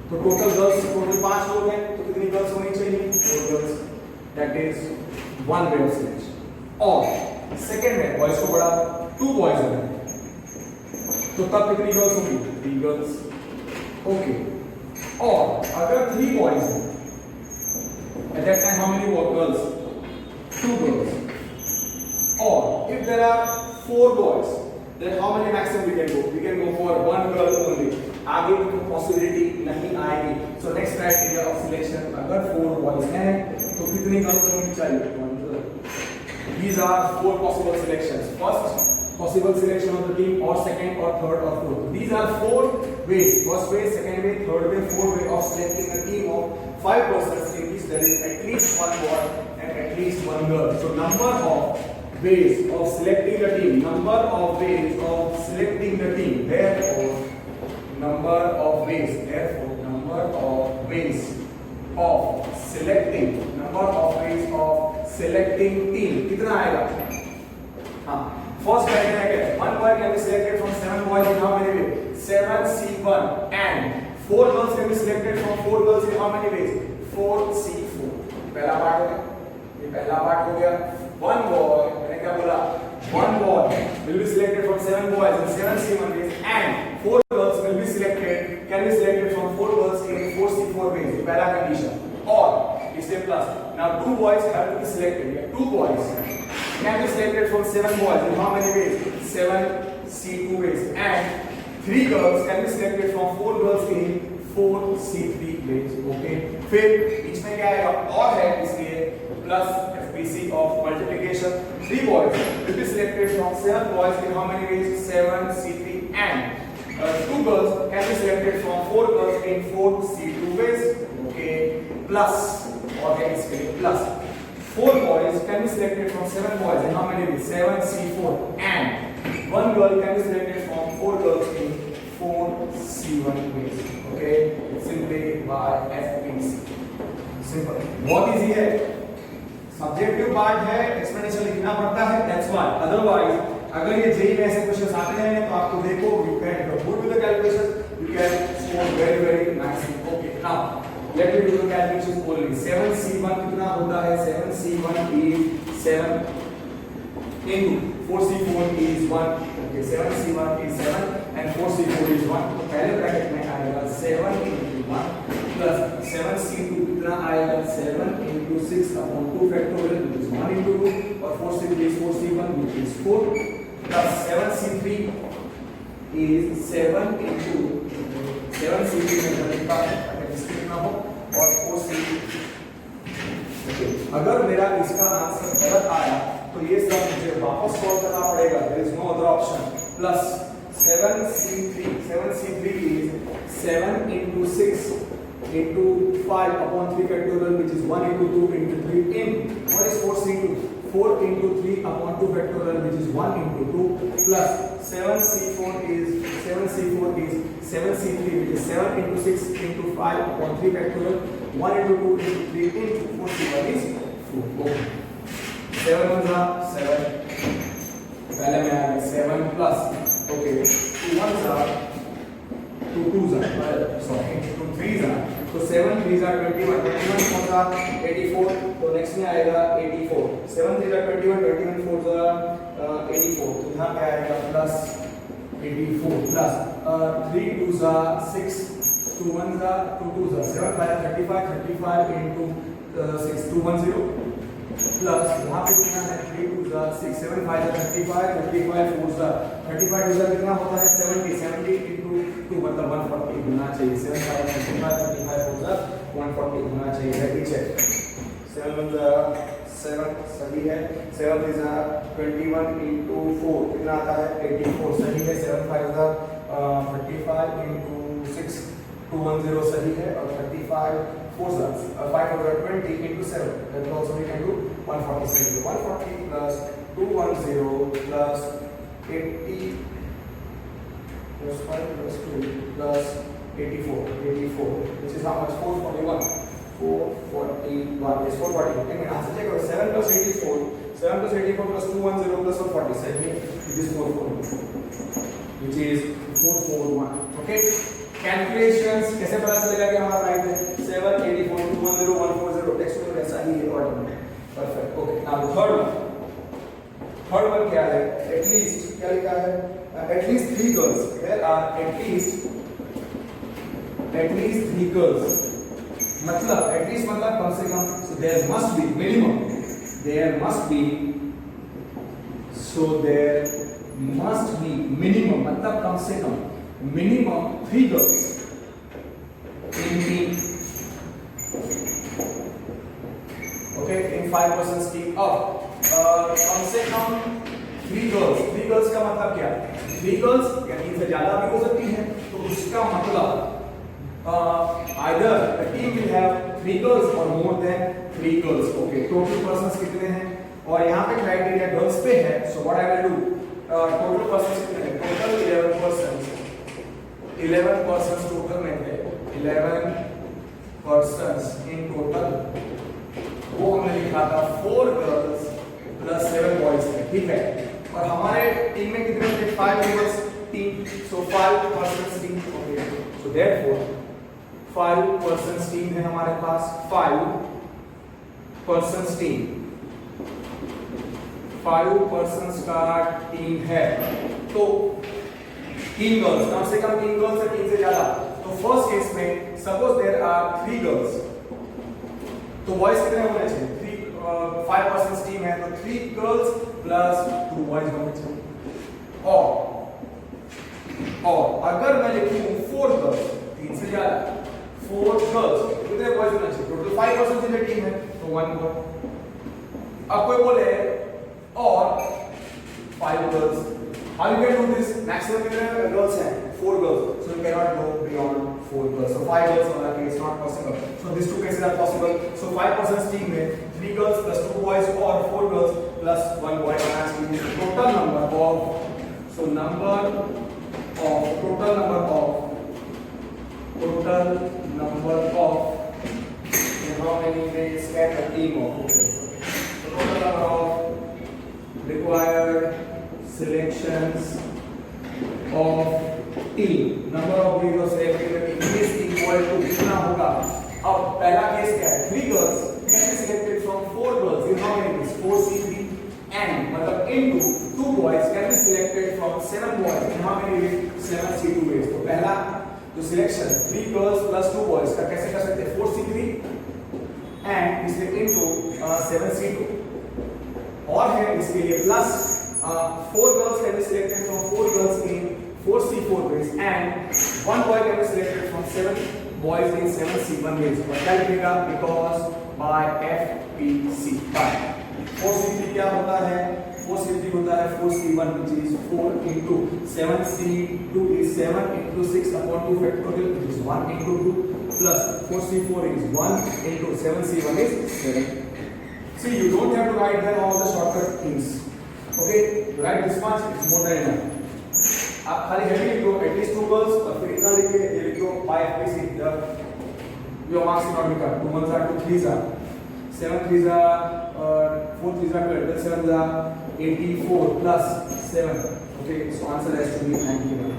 S1: तो टोटल गर्ल्स टोटल 5 लोग हैं, तो कितनी गर्ल्स होनी चाहिए? 4 girls, that is one way of selection. और सेकंड में बॉयज को बड़ा 2 बॉयज हैं, तो तब कितनी गर्ल्स होंगी? 3 गर्ल्स, ओके. और अगर 3 बॉयज हैं, at that time how many girls? 2 girls. Or if there are 4 boys, then how many maximum we can go? We can go for 1 girl only. आगे की possibility नहीं आएगी. So next criteria of selection, अगर 4 boys हैं, तो कितनी girls होनी चाहिए? 1 girl. These are 4 possible selections. First possible selection of the team, or second, or third, or fourth. These are 4 ways. First way, second way, third way, fourth way of selecting a team of 5 persons in which there is at least 1 boy and at least 1 girl. So number of ways of selecting the team, number of ways of selecting the team, therefore number of ways of selecting team कितना आएगा? हाँ, first criteria क्या है? 1 boy can be selected from 7 boys in how many ways? 7C1, and 4 girls can be selected from 4 girls in how many ways? 4C4. पहला part हो गया, ये पहला पार्ट हो गया. 1 boy, मैंने क्या बोला? 1 boy will be selected from 7 boys in 7C1 ways, and 4 girls will be can be selected from 4 girls in 4C4 ways. ये पहला कंडीशन. और इससे plus, now 2 boys have to be selected. Yeah, 2 boys can be selected from 7 boys in how many ways? 7C2 ways, and 3 girls can be selected from 4 girls in 4C3 ways. Okay. फिर इसमें क्या आएगा? और है, इसलिए plus FPC of multiplication. 3 boys will be selected from 7 boys in how many ways? 7C3, and 2 girls can be selected from 4 girls in 4C2 ways. Okay. Plus, और है इसके लिए plus 4 boys can be selected from 7 boys in how many ways? 7C4, and 1 girl can be selected from 4 girls in 4C1 ways. Okay, simply by FPC. Simple. बहुत easy है. Subjective part है, explanation लिखना पड़ता है. That's why. Otherwise, अगर ये JEE में ऐसे क्वेश्चंस आते हैं, तो आपको देखो, you can do good with the calculation, you can score very nicely. Okay. Now, let me do the calculations only. 7C1 कितना होता है? 7C1 is 7 into 4C4 is 1. Okay, 7C1 is 7 and 4C4 is 1. तो पहले bracket में आएगा 7 into 1 plus 7C2 कितना आएगा? 7 into 6 upon 2 factorial, which is 1 into 2, और 4C3 is 4C1, which is 4, plus 7C3 is 7 into 7C3 में कितना कितना हो, और 4C2. अगर मेरा इसका आंसर गलत आया, तो ये सब मुझे वापस सॉल्व करना पड़ेगा. There is no other option. Plus 7C3 is 7 into 6 into 5 upon 3 factorial, which is 1 into 2 into 3 in what is 4C2? 4 into 3 upon 2 factorial, which is 1 into 2, plus 7C4 is 7C3, which is 7 into 6 into 5 upon 3 factorial, 1 into 2 into 3 into 4C1 is 4. 7 ones are 7. पहले में आएगा 7 plus, okay, 2 ones are 2 twos are, sorry, 2 threes are, तो 7 threes are 21, 21 fours are 84, तो next में आएगा 84, 7 threes are 21, 21 fours are 84, तो यहाँ पे आएगा plus 84 plus 3 twos are 6, 2 ones are 2 twos are 7, 5 35, 35 into 6, 210 plus यहाँ पे कितना है? 3 twos are 6, 7 5 are 35, 35 fours are 35 twos are कितना होता है? 70, 70 into 2 मतलब 140 होना चाहिए. 7 5 35 35 fours are 140 होना चाहिए. Let me check. 7 ones are 7 सही है। 7 is 21 into 4 कितना आता है 84 सही है। 7 5 is 35 into 6 210 सही है। और 35 4 520 into 7 that will also we can do 140 140 plus 210 plus 80 plus 5 plus 2 plus 84 which is how much 441 is 440 and answer check करो 7 plus 84 plus 210 plus 140 सही है। it is 441 which is 441 okay। Calculations कैसे पता चलेगा कि हमारा राइट है 7 84 210 140 टेक्स्ट में ऐसा ही है ऑर्डर में perfect okay. Now third one क्या है एटलीस्ट क्या लिखा है at least 3 girls there are at least 3 girls मतलब एटलीस्ट मतलब कम से कम so there must be minimum there must be so there must be minimum मतलब कम से कम minimum 3 girls in the okay in 5% team अब कम से कम 3 girls का मतलब क्या 3 girls या 3 से ज्यादा भी हो सकती है तो उसका मतलब either the team will have 3 girls or more than 3 girls okay total persons कितने हैं और यहाँ पे क्राइटेरिया गर्ल्स पे है so what I will do total persons कितने हैं total 11 persons total में है 11 persons in total वो हमने लिखा था 4 girls plus 7 boys है ठीक है। और हमारे टीम में कितने थे 5 members team so 5 persons team okay so therefore 5 persons team है हमारे पास 5 persons team 5 persons का टीम है तो 3 गर्ल्स कम से कम 3 गर्ल्स है 3 से ज्यादा तो फर्स्ट केस में सपोज देयर आर 3 गर्ल्स तो बॉयज कितने होने चाहिए 5 पर्सन्स टीम है तो 3 गर्ल्स प्लस 2 बॉयज होने चाहिए और अगर मैं लिखूं 4 गर्ल्स 3 से ज्यादा 4 गर्ल्स कितने बॉयज होने चाहिए total 5 persons in the team है तो 1 बॉय। अब कोई बोले और 5 girls how you can do this maximum कितने girls हैं 4 girls so you cannot go beyond 4 girls so 5 girls वाला case not possible so these two cases are possible so 5 persons team में 3 girls plus 2 boys or 4 girls plus 1 boy and total number of total number of how many days can a team of so total number of required selections of team number of girls selected is equal to कितना होगा। अब पहला case क्या है 3 girls can be selected from 4 girls in how many ways 4C3 and मतलब into 2 boys can be selected from 7 boys in how many ways 7C2 ways तो पहला जो सिलेक्शन 3 girls plus 2 boys का कैसे कर सकते हैं 4C3 and इसलिए into 7C2 और है इसके लिए plus 4 girls can be selected from 4 girls in 4C4 ways and 1 boy can be selected from 7 boys in 7C1 ways और क्या लिखेगा because by FPC by 4C3 क्या होता है 4C3 होता है 4C1 which is 4 into 7C2 is 7 into 6 upon 2 factorial which is 1 into 2 plus 4C4 is 1 into 7C1 is 7 see you don't have to write down all the shortcut things okay write this much it's more than enough आप खाली heading लिख दो at least 2 girls और फिर इतना लिख के ये लिख दो by FPC your marks is not become 2 1s are 2 3s are 7 3s are 4 3s are 12 7s are 84 plus 7 okay so answer has to be 91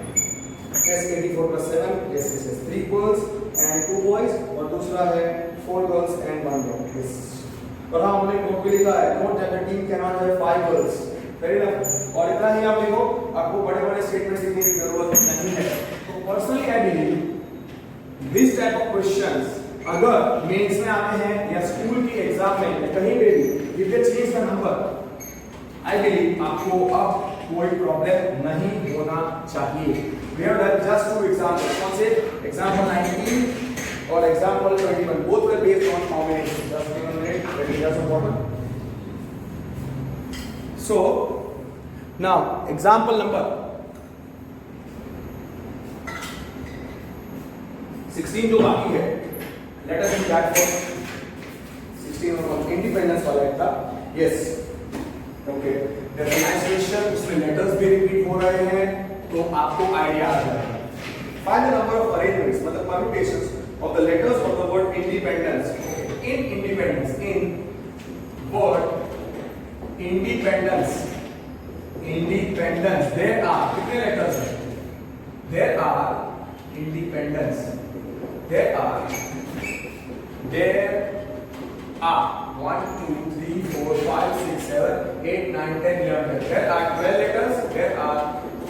S1: yes 84 plus 7 yes 3 girls and 2 boys और दूसरा है 4 girls and 1 boy yes और हाँ हमने note भी लिखा है note that the team can not have 5 girls very enough और इतना ही आप लिखो आपको बड़े-बड़े स्टेटमेंट्स लिखने की जरूरत नहीं है तो personally I believe this type of questions अगर मेंस में आते हैं या स्कूल की एग्जाम में या कहीं पे भी if they change the number I believe आपको अब कोई प्रॉब्लम नहीं होना चाहिए we have done just 2 examples कौन से एग्जांपल 19 और example 21 both were based on combination just give a minute let me just important So now example number 16 जो बाकी है, let us do that first. 16 और इंडिपेंडेंस वाला एक था, yes, okay. There's a nice question, उसमें letters भी repeat हो रहे हैं, तो आपको आइडिया आ जाएगा. Find the number of arrangements, मतलब permutations of the letters of the word independence. Okay. In independence, in word independence, independence, there are कितने letters हैं? There are independence. There are 1, 2, 3, 4, 5, 6, 7, 8, 9, 10, 11. There are 12 letters. There are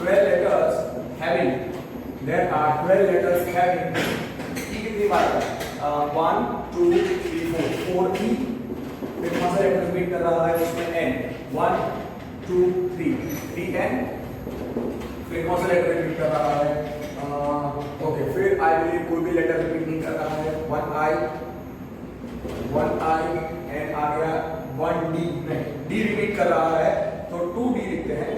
S1: 12 letters having. There are 12 letters having. E कितनी बार है? 1, 2, 3, 4. 4 E. फिर कौन सा letter repeat कर रहा है उसमें N. 1, 2, 3. 3 N. फिर कौन सा लेटर रिपीट कर रहा है? ओके, फिर आई बिलीव कोई भी लेटर रिपीट नहीं कर रहा है. 1 I एंड आ गया 1 D नहीं, D रिपीट कर रहा है तो 2 D लिखते हैं.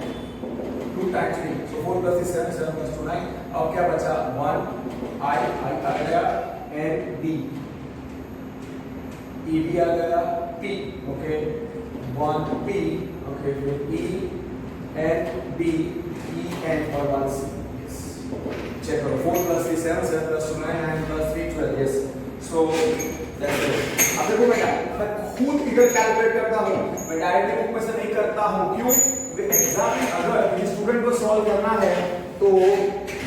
S1: 2 टाइम्स D, सो 4 + 3 7, 7 + 2 9. अब क्या बचा? 1 I आ गया एंड D, E भी आ गया, P, ओके, 1 P, ओके, फिर E and D, E and और 1 C. Check करो. 4 + 3 7, 7 + 2 9, 9 + 3 12. Yes. So that's it. अब देखो बेटा, मैं खुद इधर कैलकुलेट करता हूँ, मैं डायरेक्टली बुक में से नहीं करता हूँ. क्यों? एग्जाम में अगर किसी स्टूडेंट को सॉल्व करना है तो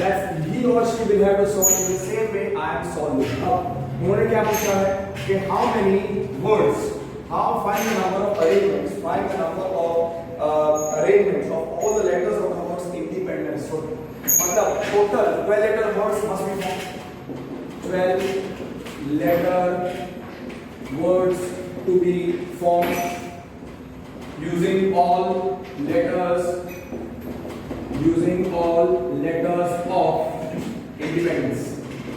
S1: दैट्स ही और she will have to solve in the same way I am solving. अब उन्होंने क्या पूछा है कि how many words, how find the number of arrangements, find the number of arrangements of all the letters of the words independent. So मतलब total 12 letter words must be formed. 12 letter words to be formed using all letters of independence.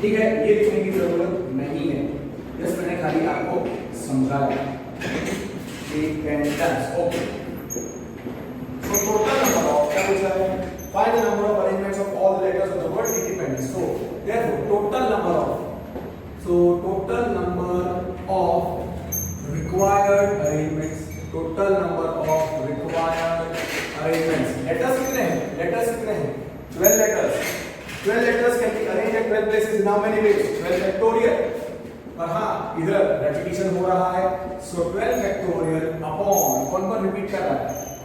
S1: ठीक है, ये लिखने की जरूरत नहीं है, बस मैंने खाली आपको समझाया. Independence. Okay. So total number of क्या पूछा है? Find the number of arrangements of all the letters of the word independence. So therefore total number of required arrangements. Total number of required arrangements. Letters कितने हैं? Letters कितने हैं? 12 letters. 12 letters can be arranged at 12 places in how many ways? 12 factorial. पर हाँ, इधर repetition हो रहा है. So 12 factorial upon कौन कौन repeat कर रहा है?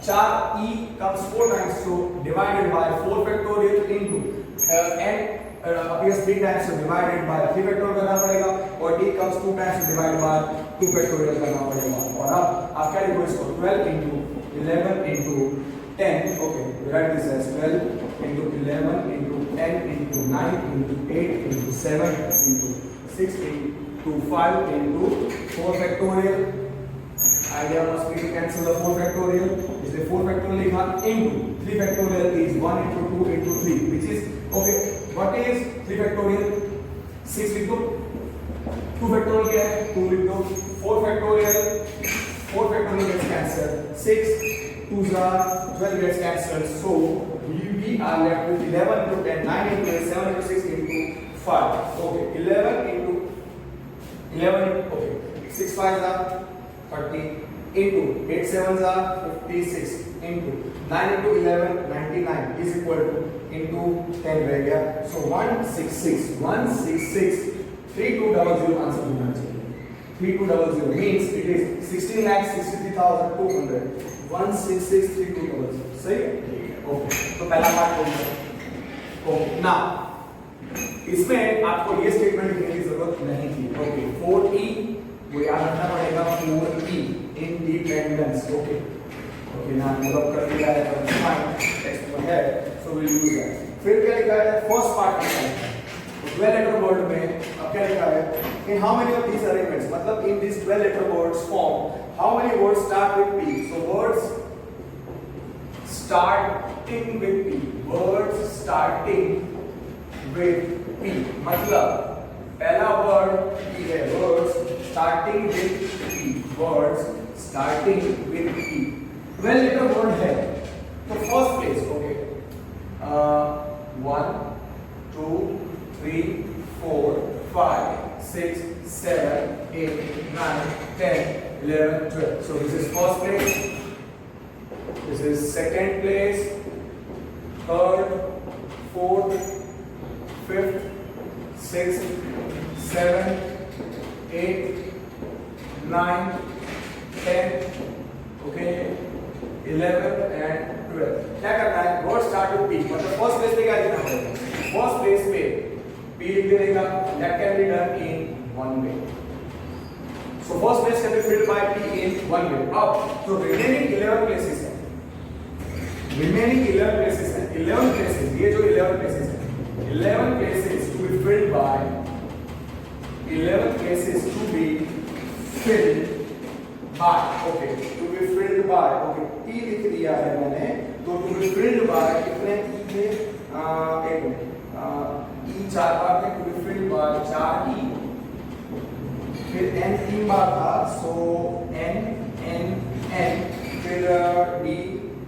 S1: 4 E comes 4 times, so divided by 4 factorial into N appears 3 times, so divided by 3 factorial करना पड़ेगा, और D comes 2 times, so divided by 2 factorial करना पड़ेगा. और अब आप क्या लिखो इसको? 12 into 11 into 10. Okay, we write this as 12 into 11 into 10 into 9 into 8 into 7 into 6 into 5 into 4 factorial. Idea must be to cancel the 4 factorial. इसलिए 4 factorial लिखा into 3 factorial is 1 into 2 into 3, which is okay. What is 3 factorial? 6 लिख दो. 2 factorial क्या है? 2 लिख दो. 4 factorial gets cancelled. 6 2s are 12 gets cancelled. So we are left with 11 into 10, 9 into 8, 7 into 6 into 5. Okay, 11 into 11. Okay, 6 5s are 30 into 8 7s are 56 into 9 into 11 99 is equal to into 10 रह गया. So 166 3200 answer होना चाहिए. 3200 means it is 16,63,200. 1663200. सही है? Okay, तो पहला part हो गया. ओके, नाउ इसमें आपको ये स्टेटमेंट लिखने की जरूरत नहीं थी. ओके, 4E वो याद रखना पड़ेगा. 4E independence. ओके ओके, ना मतलब कर दिया है तो फाइन, टेक्स्ट में है, सो विल यूज दैट. फिर क्या लिखा है? फर्स्ट पार्ट लिखा है 12 letter word में. अब क्या लिखा है? in how many of these arrangements, मतलब in these 12 letter words form, how many words start with P? So words starting with P, words starting with P, मतलब पहला वर्ड P है. words starting with P, words starting with P. 12 letter word है तो first place okay 1 2 3 4 5 6 7 8 9 10 11 12 so this is first place, this is second place, third, fourth, fifth, sixth, seventh, eighth, ninth, 10th, okay, 11th and 12th. क्या करना है? Word start with P मतलब first place पे क्या लिखना पड़ेगा? फर्स्ट प्लेस पे P लिख देगा. That can be done in one way. So first place can be filled by P in one way. अब जो remaining 11 places हैं, remaining 11 places हैं, 11 places ये जो 11 places हैं, 11 places to be filled by 11 places to be filled by okay to be filled by okay P लिख दिया है मैंने तो to be filled by कितने E थे एक मिनट E 4 बार थे to be filled by 4 E फिर N 3 बार था so N N N फिर D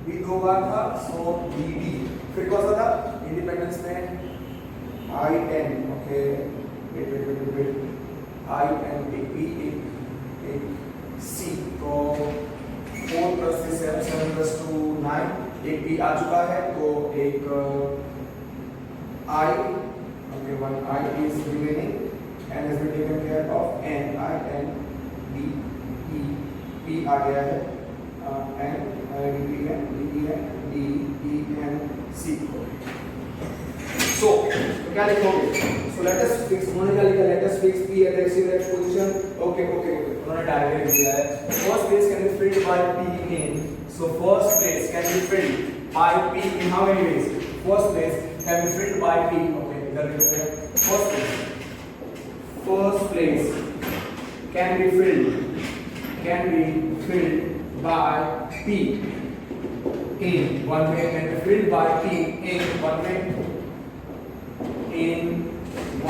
S1: D 2 बार था so D D फिर कौन सा था इंडिपेंडेंस में I N okay wait I N एक P एक C तो 4 plus 3 7 7 plus 2 9 एक P आ चुका है तो एक I okay one I is remaining and has been taken care of N I N D E P आ गया है N D E N D E N D E N C so क्या लिखोगे so let us fix उन्होंने क्या लिखा let us fix P at the exact position okay उन्होंने diagram दिया है first place can be filled by P in so first place can be filled by P in how many ways first place can be filled by P okay इधर लिखते हैं first place can be filled by P in one way can be filled by P in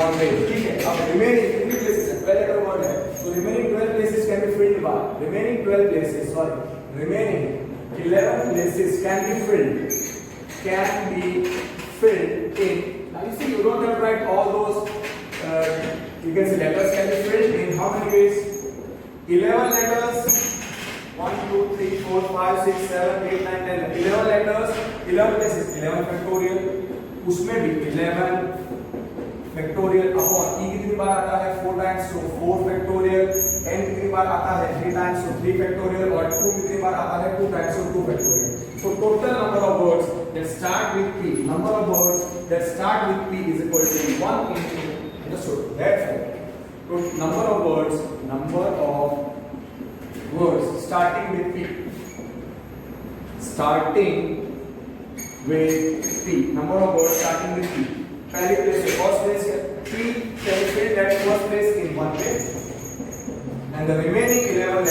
S1: one way ठीक है अब remaining कितनी places है 12 letter word है so remaining 12 places can be filled by remaining 11 places can be filled in now you see you don't have to write all those you can say letters can be filled in how many ways 11 letters 1 2 3 4 5 6 7 8 9 10 11 letters 11 places 11 factorial उसमें भी 11 factorial upon E कितनी बार आता है 4 times तो 4 factorial N कितनी बार आता है 3 times तो 3 फैक्टोरियल और 2 कितनी बार आता है 2 टाइम्स तो 2 factorial so total number of words that start with P number of words that start with P is equal to 1 into understood therefore number of words starting with P number of words starting with P पहली place है first place है P can fill that first place in one way and the remaining 11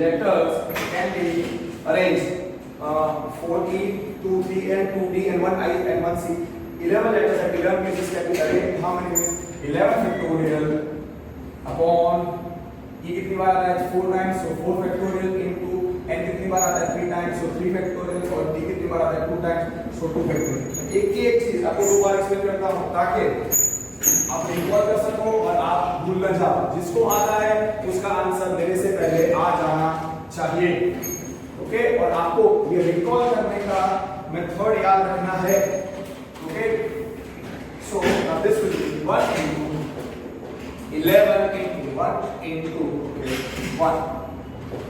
S1: letters can be arranged 4E 2D and 2D and 1I and 1C 11 letters at 11 places can be arranged how many ways 11 factorial upon E कितनी बार आता है 4 times so 4 factorial into N कितनी बार आता है 3 times so 3 factorial और D कितनी बार आता है 2 times so 2 factorial एक चीज आपको 2 बार एक्सप्लेन करता हूं ताकि आप रिकॉल कर सको और आप भूल न जाओ जिसको आता है उसका आंसर मेरे से पहले आ जाना चाहिए ओके और आपको ये रिकॉल करने का मेथड याद रखना है okay so now this will be 1 into 11 into 1 into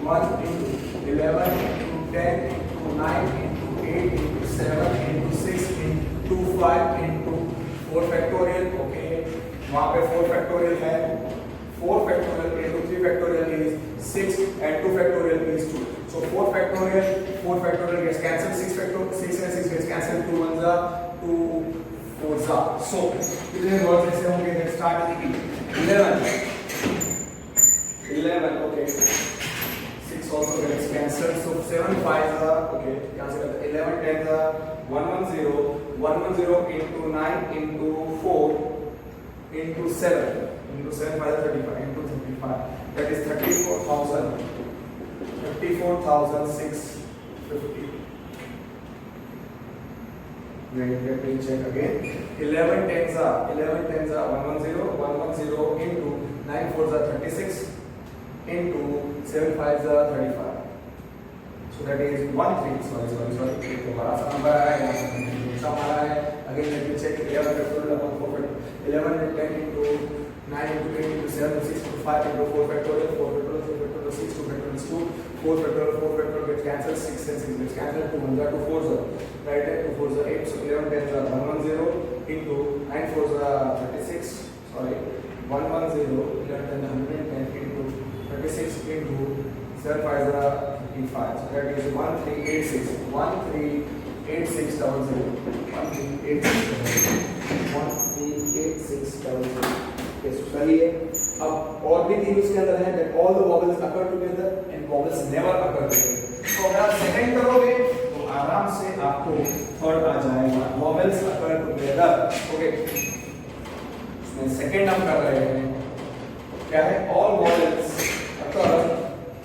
S1: 1 into 11 into 10 into 9 into 8 into 7 into 6 into 5 into 4 factorial okay वहाँ पे 4 factorial है 4 factorial into 3 factorial is 6 and 2 factorial is 2 so 4 factorial gets cancelled 6 and 6 gets cancelled 2 ones are 2 4s are so कितने words ऐसे होंगे that start with P 11 okay 6 also gets cancelled so 7 5s are okay यहाँ से करते 11 10s are 110 into 9 into 4 into 7 5 35 into 35 that is 34,000 54,650. Let me check again. 11 tens are 110, 110 into 9 fours are 36 into 7 fives are 35. So that is 13. Sorry. तो बड़ा सा number आया है, दूसरा हमारा है. Again let me check. 11 factorial upon 4 factorial. 11 and 10 into 9 into 8 into 7 6 into 5 into 4 factorial. 4 factorial, 3 factorial, 6 2 factorial is 2. 4 factorial gets cancelled. 6 and 6 gets cancelled. 2 1s are 2 4s are. Right? 2 4s are 8. So 11 tens are 110 into 9 4s are 36. Sorry. 110. 11 tens are 110 into 36 into 7 5s are 55. So that is 1386. 138600. 138600. Okay, so सही है. अब और भी तीन उसके अंदर है that all the vowels occur together and vowels never occur together. तो अगर आप सेकंड करोगे तो आराम से आपको थर्ड आ जाएगा. vowels occur together. ओके, इसमें सेकंड हम कर रहे हैं. क्या है? all vowels occur.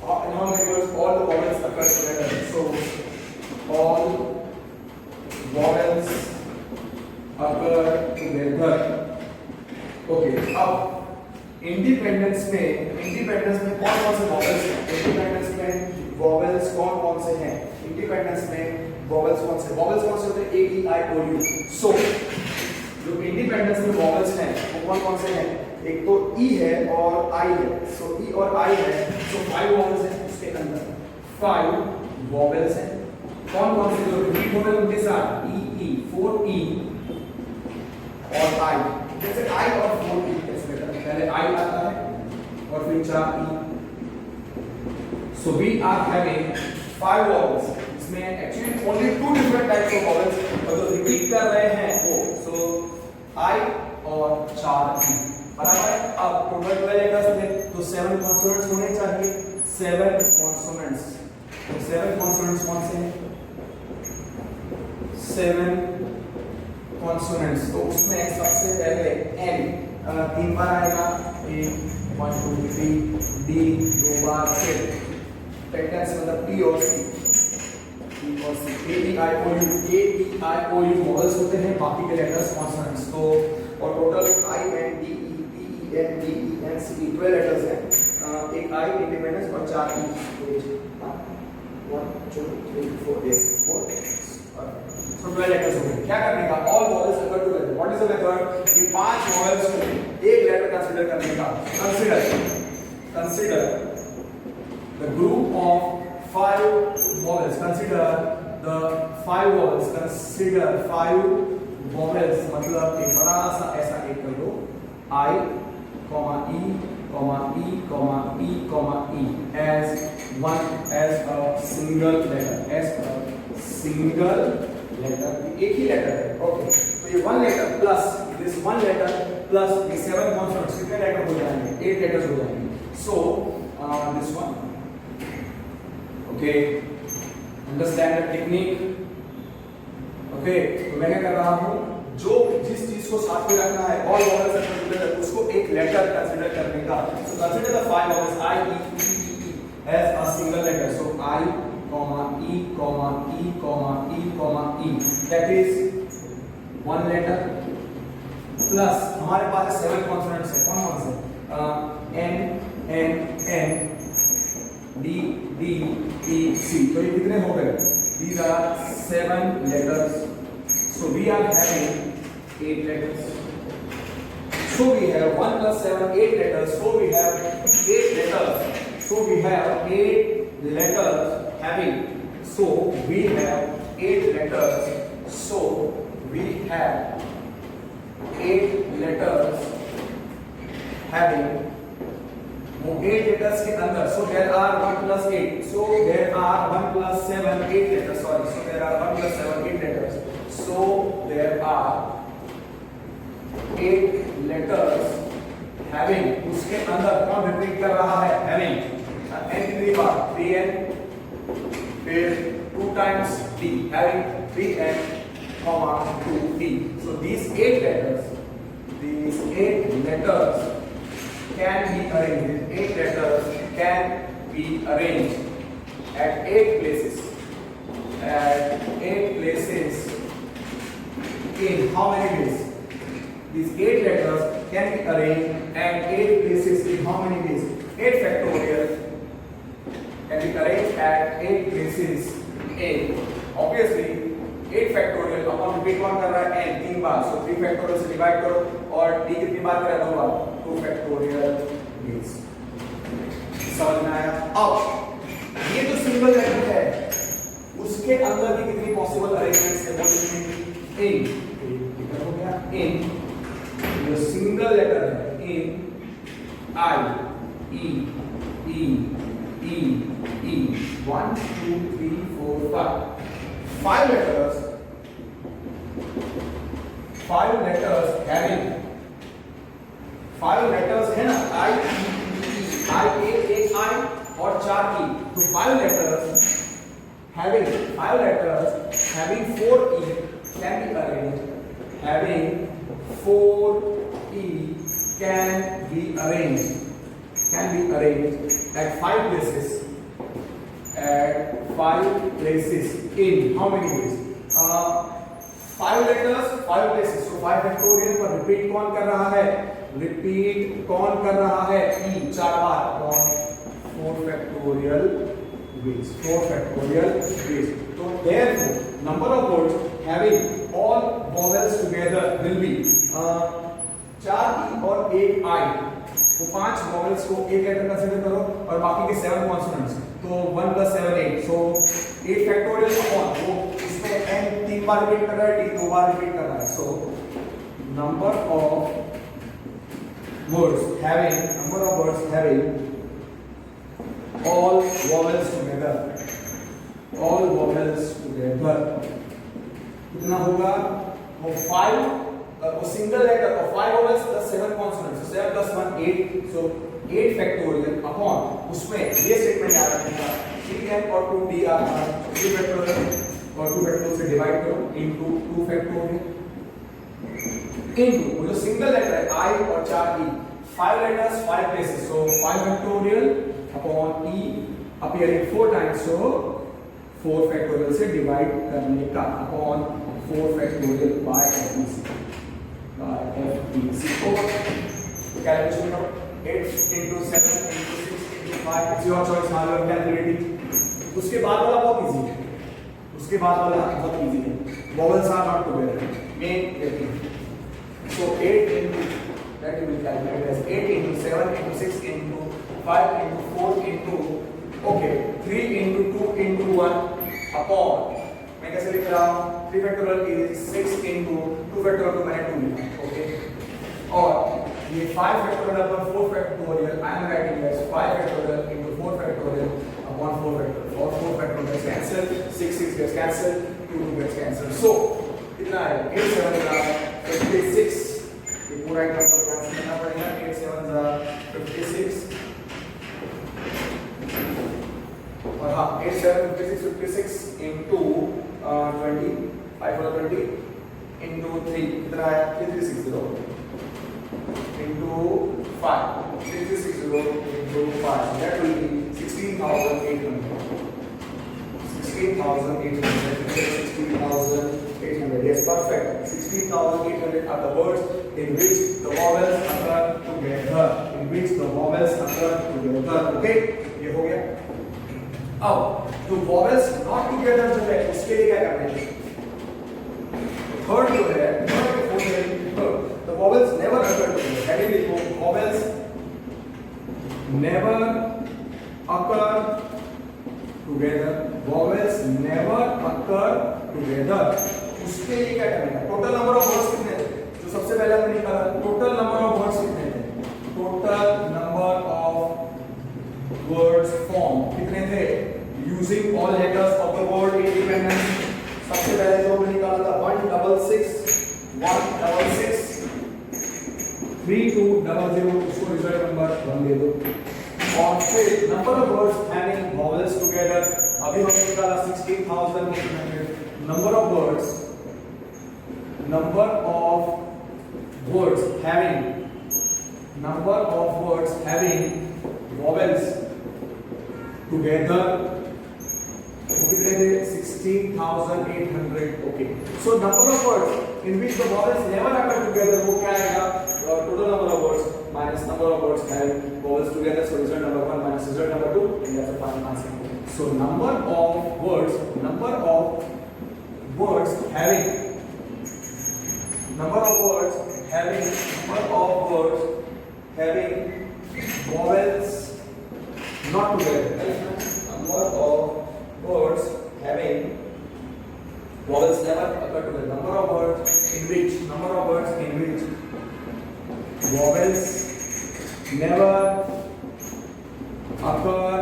S1: In how many words all the vowels occur together? So all vowels occur together. Okay, अब इंडिपेंडेंस में कौन से वॉवेल्स हैं? इंडिपेंडेंस में वॉवेल्स कौन से हैं? इंडिपेंडेंस में वॉवेल्स कौन से होते हैं? ए ई आई ओ यू. सो जो इंडिपेंडेंस में वॉवेल्स हैं वो कौन से हैं? एक तो ई है और आई है. सो ई और आई है. सो 5 वॉवेल्स हैं उसके अंदर. 5 वॉवेल्स हैं. कौन से जो रिपीट वॉवेल उनके साथ ई ई 4 ई और आई. जैसे आई और 4 ई पहले आई आता है और फिर 4 E. So we are having 5 vowels. इसमें actually only 2 different types of vowels और जो रिपीट कर रहे हैं वो सो आई और 4 ई. बराबर है. अब टोटल 12 लेटर्स थे तो 7 कॉन्सोनेंट्स होने चाहिए. 7 कॉन्सोनेंट्स. तो 7 कॉन्सोनेंट्स कौन से हैं? 7 कॉन्सोनेंट्स. तो उसमें सबसे पहले एन 3 बार आएगा. 1 2 3 डी 2 बार. फिर पेंटेंस मतलब पी और सी. ए ई आई ओ यू वॉवेल्स होते हैं. बाकी के लेटर्स कॉन्सोनेंट्स. तो और total I N D E P E N D E N C 12 letters हैं. एक आई इंडिपेंडेंस और 4 ई. 1 2 3 4 4. So 12 letters हो गए. क्या करने का? All vowels occur together. What is the method? ये 5 vowels को एक लेटर कंसीडर करने का. Consider the group of 5 vowels. Consider the 5 vowels. Consider 5 vowels. मतलब एक बड़ा सा ऐसा एक कर दो. I, E, E, E as a single letter. एक ही लेटर है. ओके, तो ये 1 letter plus this 1 letter plus ये 7 कॉन्सोनेंट्स कितने लेटर हो जाएंगे? 8 लेटर्स हो जाएंगे. So this one. Okay, understand the technique. Okay, तो मैं क्या कर रहा हूँ? जो जिस चीज को साथ में रखना है ऑल वॉवेल्स उसको एक लेटर कंसीडर करने का. So consider the 5 vowels I, E, as a single letter. So I, E, E. That is 1 letter plus हमारे पास 7 कॉन्सोनेंट्स है. कौन से? N, D, E, C. तो ये कितने हो गए? These are 7 letters. So we are having 8 letters. So we have 1 plus 7, 8 letters. So we have 8 letters. So we have 8 letters having. So we have 8 letters. So we have 8 letters having. 8 letters के अंदर. So there are 1 plus 8. So there are 1 plus 7, 8 letters. Sorry. So there are 1 plus 7, 8 letters. So there are 8 letters having. उसके अंदर कौन repeat कर रहा है? Having. N कितनी बार? 3n. फिर 2 times D. Having 3n, 2D. So these 8 letters can be arranged. 8 letters can be arranged at 8 places. At 8 places in how many ways? These 8 letters can be arranged at 8 places in how many ways? 8 factorial can be arranged at 8 places in, obviously 8 factorial upon repeat कौन कर रहा है n 3 बार, so 3 factorial से divide करो और d कितनी बार करा 2 बार, 2 factorial ways. समझ में आया? अब ये जो सिंगल लेटर है उसके अंदर भी कितनी पॉसिबल अरेंजमेंट्स है वो लिखेंगे in, कितना हो गया in, जो सिंगल लेटर है in I E E E E 1 2 3 4 5 5 letters having 5 letters है ना I E I A I और 4 E, तो 5 letters having 4 E can be arranged, having 4 E can be arranged at 5 places. At 5 places in how many ways? 5 letters 5 places, so 5 factorial पर repeat कौन कर रहा है? Repeat कौन कर रहा है? E 4 बार और 4 factorial ways. 4 factorial ways. So therefore number of words having all vowels together will be 4 E और 1 I, तो 5 vowels को एक लेटर कंसीडर करो और बाकी के 7 कॉन्सोनेंट्स, तो 1 + 7 8, so 8 फैक्टोरियल अपॉन वो इसमें n 3 बार रिपीट कर रहा है, d 2 बार रिपीट कर रहा है, so number of words having all vowels together कितना होगा? वो 5 वो सिंगल लेटर और 5 vowels plus 7 consonants, so 7 + 1 8, so 8 factorial upon उसमें ये स्टेटमेंट याद रखना 3n और 2d आर 3 factorial और 2 factorial से डिवाइड करो इनटू 2 factorial इनटू वो जो सिंगल लेटर है I और 4 E, 5 letters 5 places, so 5 factorial upon E appearing 4 times, so 4 factorial से डिवाइड करने का अपॉन 4 factorial by FBC को कैलकुलेशन करो 8 into 7 into 6 into 5, it's your choice how you are calculating. उसके बाद वाला बहुत इजी है, vowels are not together, main getting, so 8 into that you will calculate as 8 into 7 into 6 into 5 into 4 into okay 3 into 2 into 1 upon, मैं कैसे लिख रहा हूँ? 3 factorial is 6 into 2 factorial तो मैंने 2 लिखा, ओके, और ये 5 factorial upon 4 factorial I am writing as 5 factorial into 4 factorial upon 4 factorial, और 4 factorial gets cancelled, 6 gets cancelled, 2 gets cancelled, so कितना है? 8 7 56, ये पूरा एक नंबर कैंसिल करना पड़ेगा, 8 7 56 और हाँ 8 7 56 into 20 5 और 20 into 3 कितना है? 3360 into 5 3360 into 5, that will be 16,800 yes, perfect. 16,800 are the words in which the vowels occur together, okay, ये हो गया. अब जो vowels not together जो है उसके लिए क्या करना है? थर्ड जो है the vowels never occur together, that is the vowels never occur together, उसके लिए क्या करना है? टोटल नंबर ऑफ वर्ड्स कितने थे? जो सबसे पहले हमने निकाला टोटल नंबर ऑफ वर्ड्स कितने थे? Total number of words form कितने थे? Using all letters of the word independent, सबसे पहले जो हमने निकाला था 166 3200, उसको रिजल्ट नंबर 1 दे दो, और फिर number of words having vowels together अभी हमने निकाला 16,800. Number of words having vowels together 16,800. Okay. So number of words in which the vowels never occur together, वो क्या आएगा? Total number of words minus number of words having vowels together. So result number 1 minus result number 2, and that's the final answer. So number of words having vowels not together. Number of words having vowels never occur together. Number of words in which vowels never occur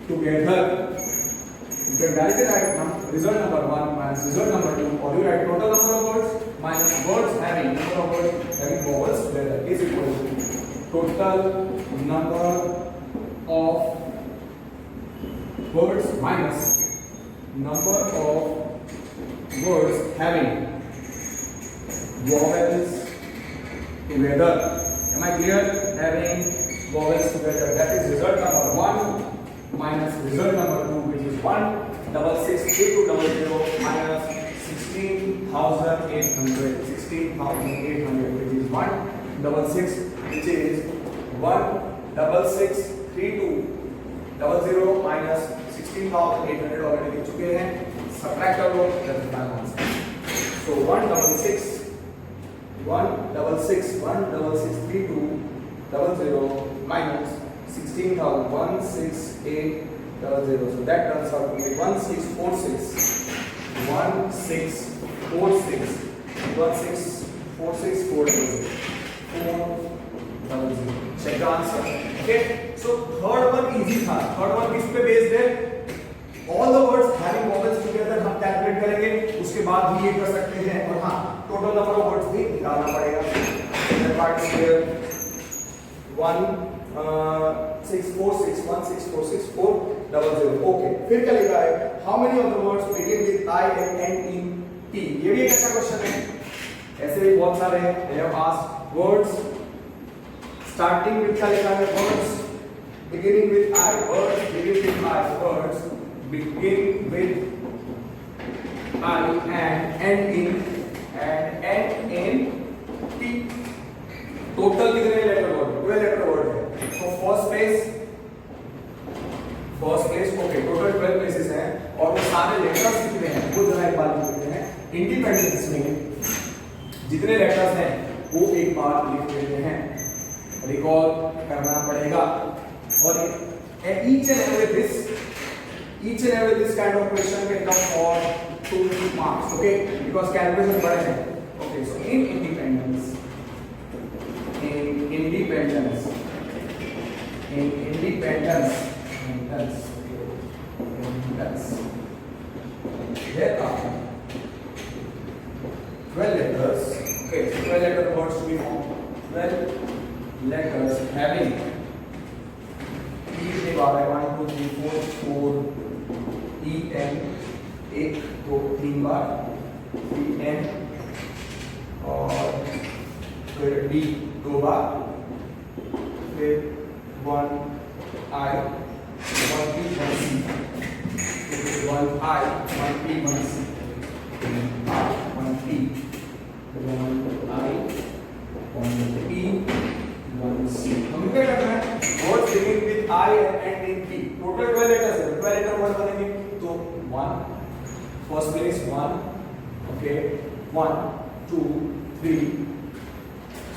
S1: together. You can directly write result number 1 minus result number 2, or you write total number of words minus words having vowels together is equal to total number of words minus number of words having vowels together. Am I clear? Having vowels together. That is result number 1 minus result number 2, which is 1663200 minus 16,800. 16,800, which is 166, which is 1663200 minus 16,800 already लिख चुके हैं. Subtract कर लो, that's the final answer. So 1663200 minus 16,16800. So that turns out to be 1646. 400. Check the answer. Okay. So third one easy था. Third one किस पे based है? All the words having vowels together हम calculate करेंगे. उसके बाद भी ये कर सकते हैं. और हाँ, total number of words भी निकालना पड़ेगा. That part is clear. 164616400. Okay. फिर क्या लिखा है? How many of the words begin with I and end in T? ये भी एक अच्छा क्वेश्चन है. ऐसे भी बहुत सारे हैं. They have asked words starting with क्या लिखा है? Words beginning with I. Words begin with I. Words begin with I and end in T. Total कितने लेटर वर्ड? 12 लेटर वर्ड है. तो first place okay, total 12 places हैं और वो सारे लेटर्स कितने हैं वो जरा एक बार लिख लेते हैं. इंडिपेंडेंस में जितने लेटर्स हैं वो एक बार लिख लेते हैं. रिकॉल करना पड़ेगा. और each and every this kind of question can come for 2 marks. Okay, because calculation बड़े हैं. Okay, so in independence there are 12 letters. Okay, 12 letter words to be formed. 12 letters having E के बाद 1 2 3 4 E N 1 2 3 बार E N और फिर D 2 बार, फिर 1 I 1 P 1 C, फिर 1 I 1 P 1 C, 1 P 1 I 1 P 1 C. हम क्या करना है? Words beginning with I and end in P. Total 12 letters है. 12 letter word बनेंगे तो 1 first place 1. Okay, 1 2 3.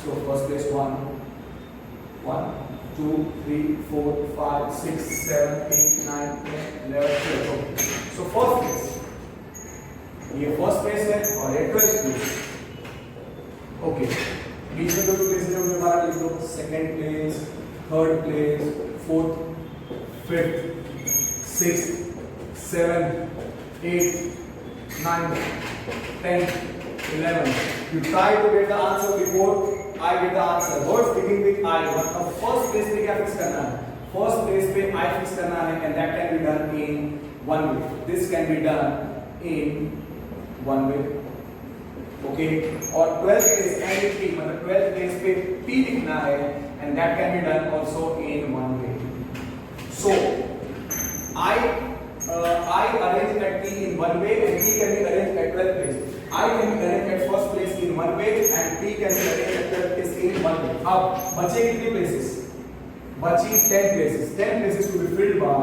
S1: So first place 1 2 3 4 5 6 7 8 9 10 11 12. Okay. So first place, ये first place है और ये 12th place. Okay. बीच में 2 places हैं, उनके बारे में लिख दो. Second place, third place, fourth, fifth, sixth, seventh, eighth, 9, 10, 11. You try to get the answer before I get the answer. Words beginning with I. मतलब first place पे क्या fix करना है? First place पे I fix करना है, and that can be done in one way. This can be done in one way. Okay. और 12th place and P मतलब 12th place पे P लिखना है, and that can be done also in one way. So I I arrange at P in one way and P can be arranged at 12 places. I can be arranged at first place in one way and P can be arranged at 12 places in one way. अब बचे कितने places? बची 10 places. 10 places to be filled by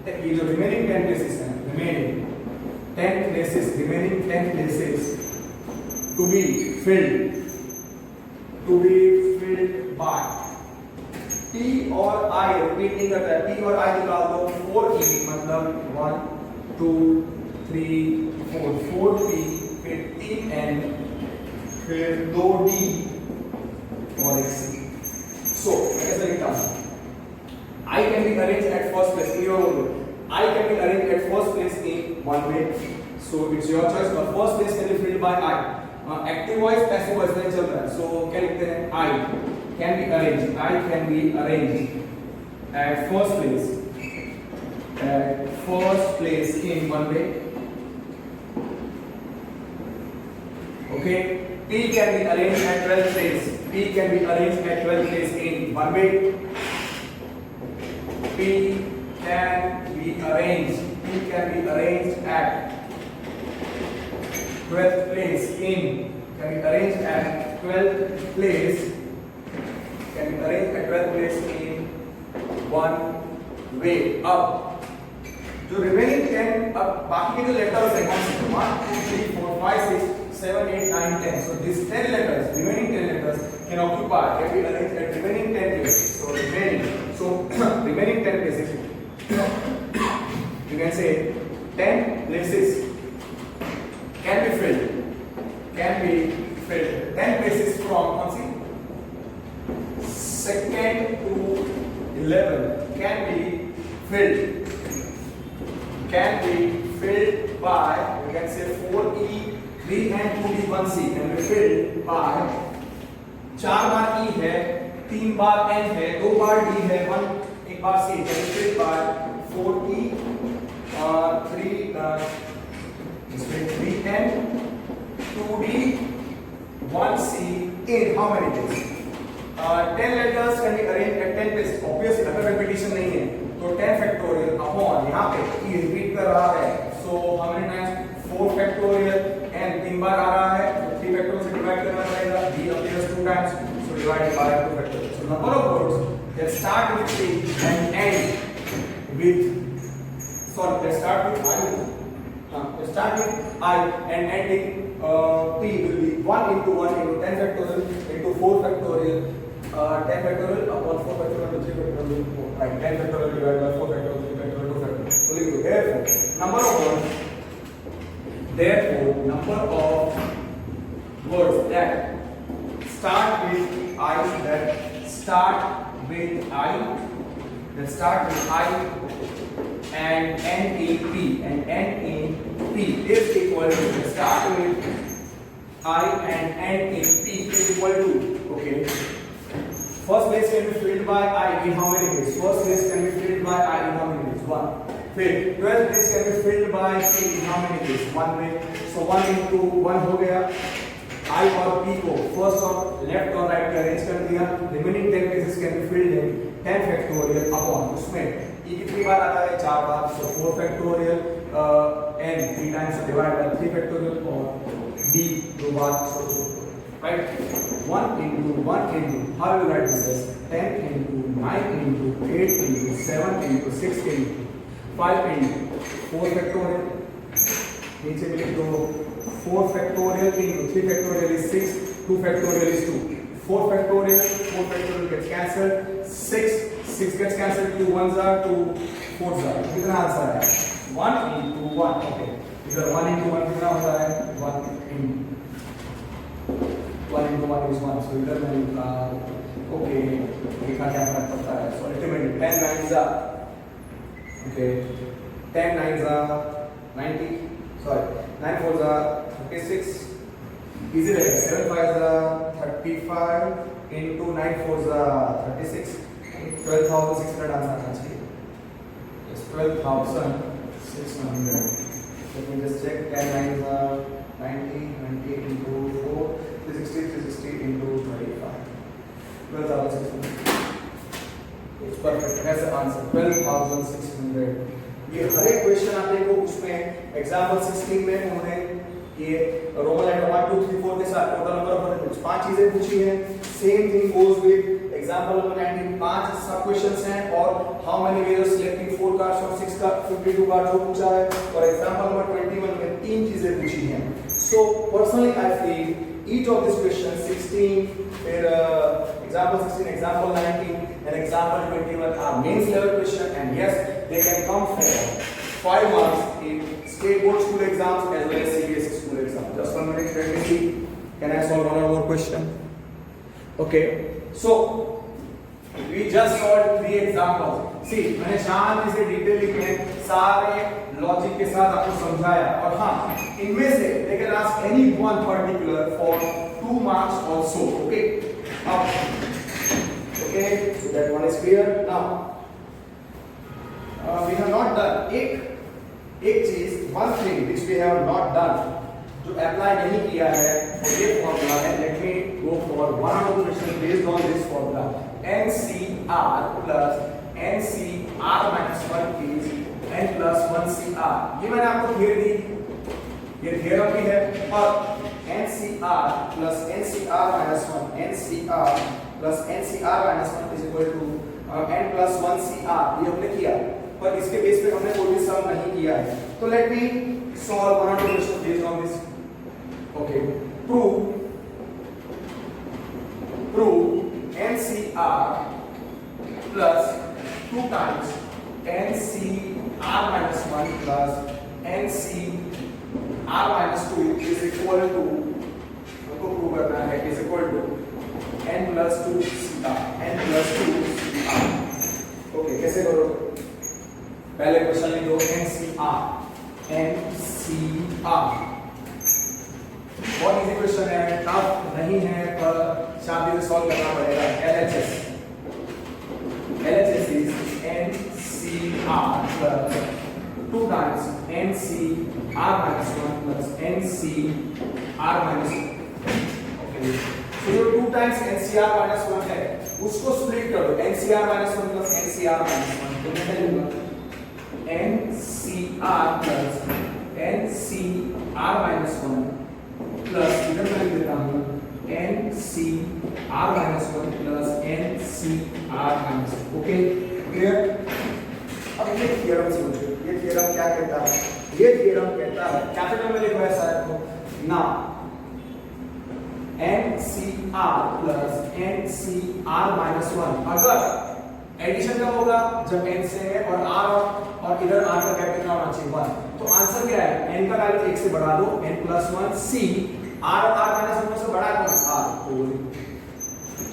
S1: ये जो remaining 10 places हैं, remaining 10 places to be filled by P और I repeat नहीं करता है. P और I निकाल दो 4E मतलब 1 2 3 4 4P फिर 3N फिर 2D और एक C. So कैसे लिखता हूँ? I can be arranged at first place in your own way. I can be arranged at first place in one way. So it's your choice. But first place can be filled by I. Active voice, passive voice नहीं चल रहा है. So क्या लिखते हैं? I can be arranged. I can be arranged at first place. At first place in one way. Okay. P can be arranged at 12th place. P can be arranged at 12th place in one way. P can be arranged. P can be arranged at 12th place in. Can be arranged at 12th place. Can be arranged at 12th place in one way. अब जो remaining 10 अब बाकी के जो letters हैं कौन से 1 2 3 4 5 6 7 8 9 10. So these 10 letters, remaining 10 letters can occupy, can be arranged at remaining 10 places. So remaining 10 places. You can say 10 places can be filled. 10 places from second to 11 can be filled by, you can say 4E 3N 2D 1C can be filled by 4 bar E है, 3 बार N है, 2 बार D है, 1 बार C can be filled by 4E 3N 2D 1C in how many places? 10 letters can be arranged at 10 places. Obviously अगर repetition नहीं है तो 10 factorial upon यहाँ पे E repeat कर रहा है. So how many times? 4 factorial N 3 बार आ रहा है तो 3 factorial से divide करना पड़ेगा. D appears 2 times so divided by 2 factorial. So number of words that start with P and end with they start with I and ending P will be 1 into 1 into 10 factorial into 4 factorial 10 factorial upon 4 factorial into 3 factorial 4. Right, 10 factorial divided by 4 factorial 3 factorial 2 factorial. So therefore number of words that start with I and N in P is equal to start with I and N in P is equal to, okay, first place can be filled by I in how many ways? First place can be filled by I in how many ways? 1. फिर 12th place can be filled by P in how many ways? 1 way. So 1 into 1 हो गया. I और P को first और left और right पे arrange कर दिया. Remaining 10 places can be filled in 10 factorial upon उसमें E कितनी बार आता है? 4 बार. So 4 factorial N 3 times divided by 3 factorial और D 2 bar. So right, 1 into how you write this as 10 into 9 into 8 into 7 into 6 into 5 into 4 factorial. नीचे भी लिख दो 4 factorial into 3 factorial is 6, 2 factorial is 2. 4 factorial gets cancelled, 6 gets cancelled, 2 ones are 2 4s are. कितना answer है? 1 into 1. Okay, इधर 1 into 1 कितना होता है? 1 into 1 is 1. So इधर मैंने लिखा okay, लिखा क्या फर्क पड़ता है? So ultimately 10 nines are okay, 10 nines are 90. Sorry, 9 fours are 36. Easy रहेगा. 7 fives are 35 into 9 fours are 36. 12,600 answer आना चाहिए. Yes, 12,600. Let me just check. 10 nines are 90 into 4, 360 into 35. 12,600. It's perfect. That's the answer. 12,600. ये हर एक question आप देखो उसमें example 16 में उन्होंने ये रोमन लेटर 1 2 3 4 के साथ टोटल नंबर ऑफ एलिमेंट्स 5 चीजें पूछी हैं। Same thing goes with example number 19 5 सब क्वेश्चंस हैं और how many ways of selecting 4 cards और 6 का 52 कार्ड जो पूछा है और एग्जांपल नंबर 21 में 3 चीजें पूछी हैं। So personally I feel each of these questions 16 फिर example 16 example 19 and example 21 are mains level question and yes they can come for 5 marks in state board school exams as well as CBSE school exams. Just 1 minute, let me see. Can I solve one or more question? Okay, so we just solved 3 examples. See, मैंने शांति से detail में सारे logic के साथ आपको समझाया और हाँ इनमें से they can ask any one particular for 2 marks also. Okay, okay, so that one is clear. Now we have not done एक चीज one thing which we have not done जो अप्लाई नहीं किया है और ये फॉर्मूला है. Let me go for one of the question based on this formula NCR plus NCR minus 1 is N plus 1CR. ये मैंने आपको थियरी दी, ये थ्योरम भी है और NCR plus NCR minus 1 NCR plus NCR minus 1 is equal to N plus 1CR. ये हमने किया पर इसके बेस पे हमने कोई भी सम नहीं किया है. तो let me solve one of the questions based on this. Okay, prove NCR plus 2 times NCR minus 1 plus NCR minus 2 is equal to, हमको प्रूव करना है, is equal to N plus 2 CR. N plus 2 CR. Okay, कैसे करो? पहले question लिख दो NCR. बहुत easy question है, टफ नहीं है पर शादी से सॉल्व करना पड़ेगा. LHS is NCR plus 2 times NCR minus 1 plus NCR minus 2. Okay, so जो 2 times NCR minus 1 है उसको स्प्लिट कर दो. NCR minus 1 plus NCR minus 1 तो मैं लिखूंगा NCR plus NCR minus 1 plus इधर मैं लिख देता हूँ NCR minus 1 plus NCR minus 1. Okay, clear? अब ये थ्योरम समझो. ये थ्योरम क्या कहता है? ये थ्योरम कहता है, कैपिटल में लिखो ऐसा है ना, NCR plus NCR minus 1 अगर एडिशन कब होगा? जब n से है और r और इधर r का गैप कितना होना चाहिए? 1. तो आंसर क्या है? n का वैल्यू 1 से बढ़ा दो, n plus 1 c r और r minus 1 से बड़ा कौन है? r.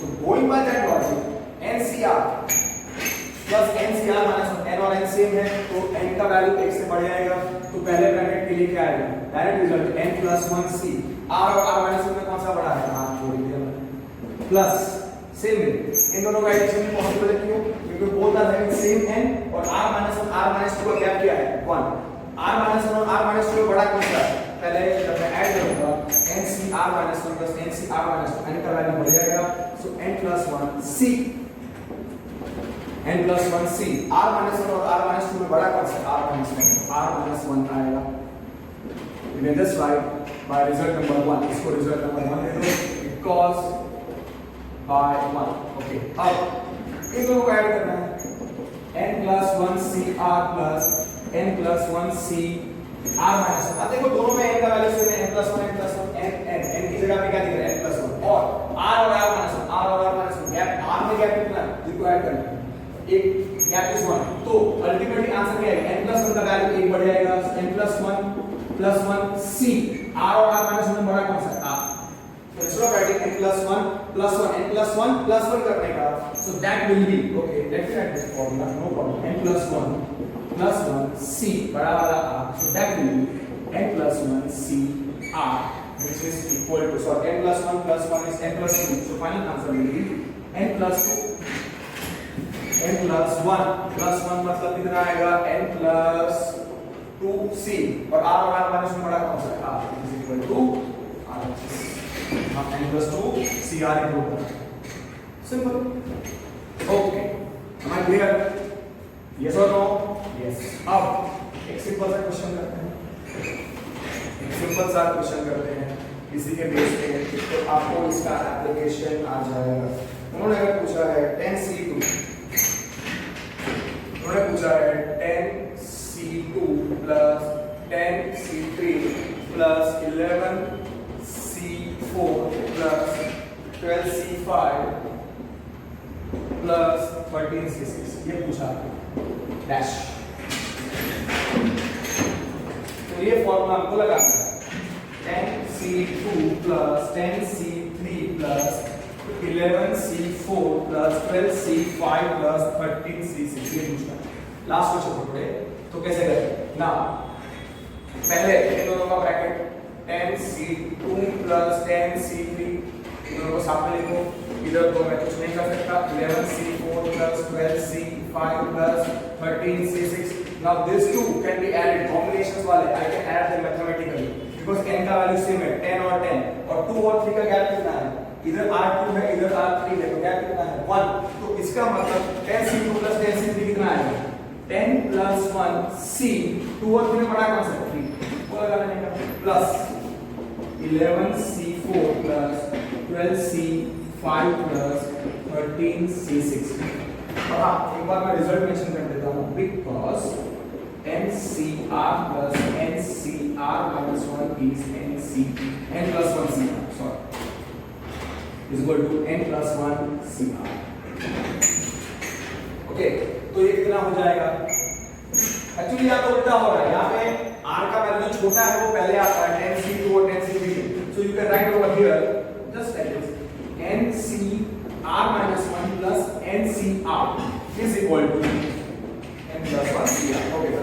S1: तो going by that logic NCR plus NCR minus 1 n और n सेम है तो n का वैल्यू 1 से बढ़ जाएगा. तो पहले ब्रैकेट के लिए क्या आएगा? Direct result n plus 1 c r और r minus 1 में कौन सा बड़ा है? r. छोड़ दिया प्लस सेम है. इन दोनों का एडिशन पॉसिबल क्यों? क्योंकि both are having same n और r minus 1 r minus 2 का गैप क्या है? 1. r minus 1 और r minus 2 बड़ा कौन सा है? पहले जब मैं ऐड करूंगा NCR minus 1 plus NCR minus 2 n का वैल्यू बढ़ जाएगा. सो n plus 1 c n plus 1 c r minus 1 और r minus 2 में बड़ा कौन सा? r minus 1. r minus 1 आएगा. You can just write by result number 1. इसको result number 1 दे दो because by 1. ओके, अब इन दोनों को ऐड करना है. n plus 1 CR plus n plus 1 C R minus 1. अब देखो दोनों में n का वैल्यू सेम है. n plus 1 n plus 1 n की जगह पे क्या दिख रहा है? n plus 1 और r और r minus 1 r और r minus 1 गैप r में गैप कितना है? जिसको ऐड करना है एक गैप इज 1. तो अल्टीमेटली आंसर क्या है? n plus 1 का वैल्यू 1 बढ़ जाएगा. n plus 1 C r और r minus 1 में बड़ा कौन सा है? r. Instead of writing n plus 1 plus 1 n plus 1 plus 1 करने का, so that will be okay. Let's write this formula, no problem. n plus 1 plus 1 c बड़ा वाला r, so that will be n plus 1 c r, which is equal to, so n plus 1 plus 1 is n plus 2. So final answer will be n plus 1 मतलब कितना आएगा? n plus 2c और r और r minus 1 बड़ा कौन सा है? r is equal to r. हम n plus 2 CR इम्प्रूव करना. Simple. Okay, am I clear? Yes or no? Yes. अब सिंपल सा क्वेश्चन करते हैं इसी के बेस पे, तो आपको इसका एप्लीकेशन आ जाएगा। उन्होंने अगर पूछा है 10C2, उन्होंने पूछा है 10C2 plus 10C3 plus 11C4 plus 12C5 plus 13C6, ये पूछा डैश। तो ये फॉर्मूला हमको लगाना है 10C2 plus 10C3 plus 11C4 plus 12C5 plus 13C6, ये पूछना है। लास्ट क्वेश्चन फॉर टुडे, तो कैसे करें ना, पहले इन दोनों का ब्रैकेट 10C2 प्लस 10C3, इन दोनों को साथ में लिखो, इधर तो मैं कुछ नहीं कर सकता, 11C4 plus 12C5 plus 13C6। Now these two can be added, combinations वाले I can add them mathematically because n का वैल्यू सेम है 10 और 10, और 2 और 3 का गैप कितना है, इधर R2 है इधर R3 है, तो गैप कितना है 1। तो इसका मतलब 10C2 प्लस 10C3 कितना आएगा 10 प्लस 1 C, 2 और 3 में बड़ा कौन सा है 3, वो लगा लेने का, plus 11C4 plus 12C5 plus 13C6। हाँ, एक बार मैं रिजल्ट मेंशन कर देता हूँ, because NCR plus NCR minus 1 is n plus 1 CR, sorry, is equal to n plus 1 CR। Okay, तो ये कितना हो जाएगा, एक्चुअली यहाँ तो उल्टा हो रहा है, यहाँ पे R का वैल्यू जो छोटा है वो पहले आता है 10C2 और 10C3, so you can write over here just like this, NCR minus 1 plus NCR is equal to n plus 1 CR। Okay, तो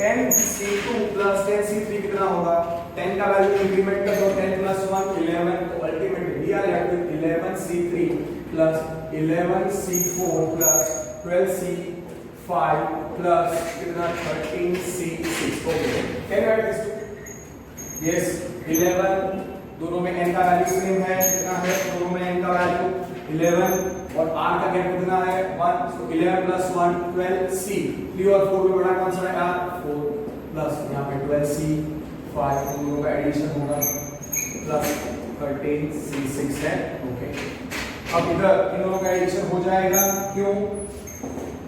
S1: 10C2 प्लस 10C3 कितना होगा, 10 का वैल्यू इंक्रीमेंट कर दो, 10 प्लस 1 11, तो ultimately we are left with 11C3 plus 11C4 plus 12C5 plus कितना 13C6। Okay, can write this too, yes 11, दोनों में n का वैल्यू सेम है, कितना है दोनों में n का वैल्यू 11 और r का गैप कितना है 1, तो 11 प्लस 1 12C, 3 और 4 में बड़ा कौन सा है r 4, प्लस यहाँ पे 12C5, दोनों का एडिशन होगा प्लस 13C6 है। ओके, अब इधर इन दोनों का एडिशन हो जाएगा, क्यों,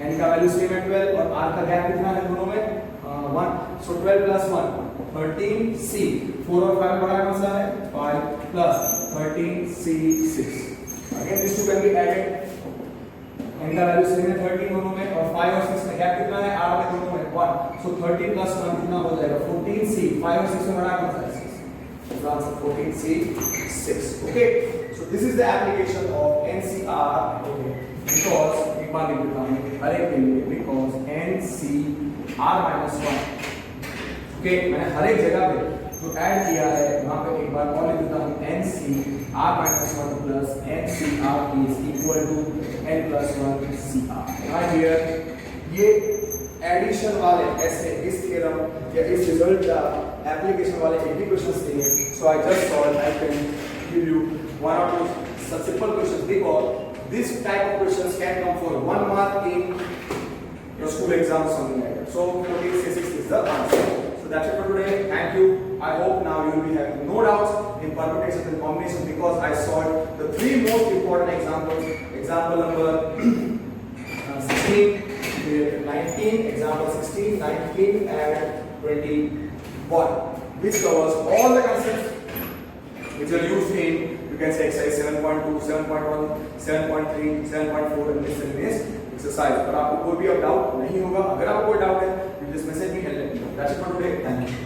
S1: n का वैल्यू सेम है 12 और r का गैप कितना है दोनों में 1, सो 12 प्लस 1 13C, 4 और 5 बड़ा कौन सा है 5 plus 13C6। Again this too can be added, n का वैल्यू सेम है 13 दोनों में, और 5 और 6 में गैप कितना है r में दोनों में 1, सो 13 प्लस 1 कितना हो जाएगा 14C, 5 और 6 में बड़ा कौन सा है 6, so answer 14C6। Okay, so this is the application of NCR, okay, because एक बार लिख देता हूं हर एक के लिए, because NCR minus 1, ओके, मैंने हर एक जगह पे जो ऐड किया है वहां पे एक बार और लिख देता हूं, NCR minus 1 plus NCR is equal to n plus 1 CR। right here, ये एडिशन वाले ऐसे इस थ्योरम या इस रिजल्ट का एप्लीकेशन वाले एक भी क्वेश्चंस थे, so I just solve, I can give you one or two such simple questions because this type of questions can come for 1 mark in your school exam or something like that. So 14C6 is the answer. So that's it for today. Thank you. I hope now you will be having no doubts in permutations and combinations because I solved the 3 most important examples. Example number 16, 19, example 16, 19 and 21, which covers all the concepts which are used in, you can say, exercise 7.2, 7.1, 7.3, 7.4 and miscellaneous exercise। पर आपको कोई भी अब doubt नहीं होगा, अगर आपको कोई डाउट है you just message me and let me know. That's it for today. Thank you.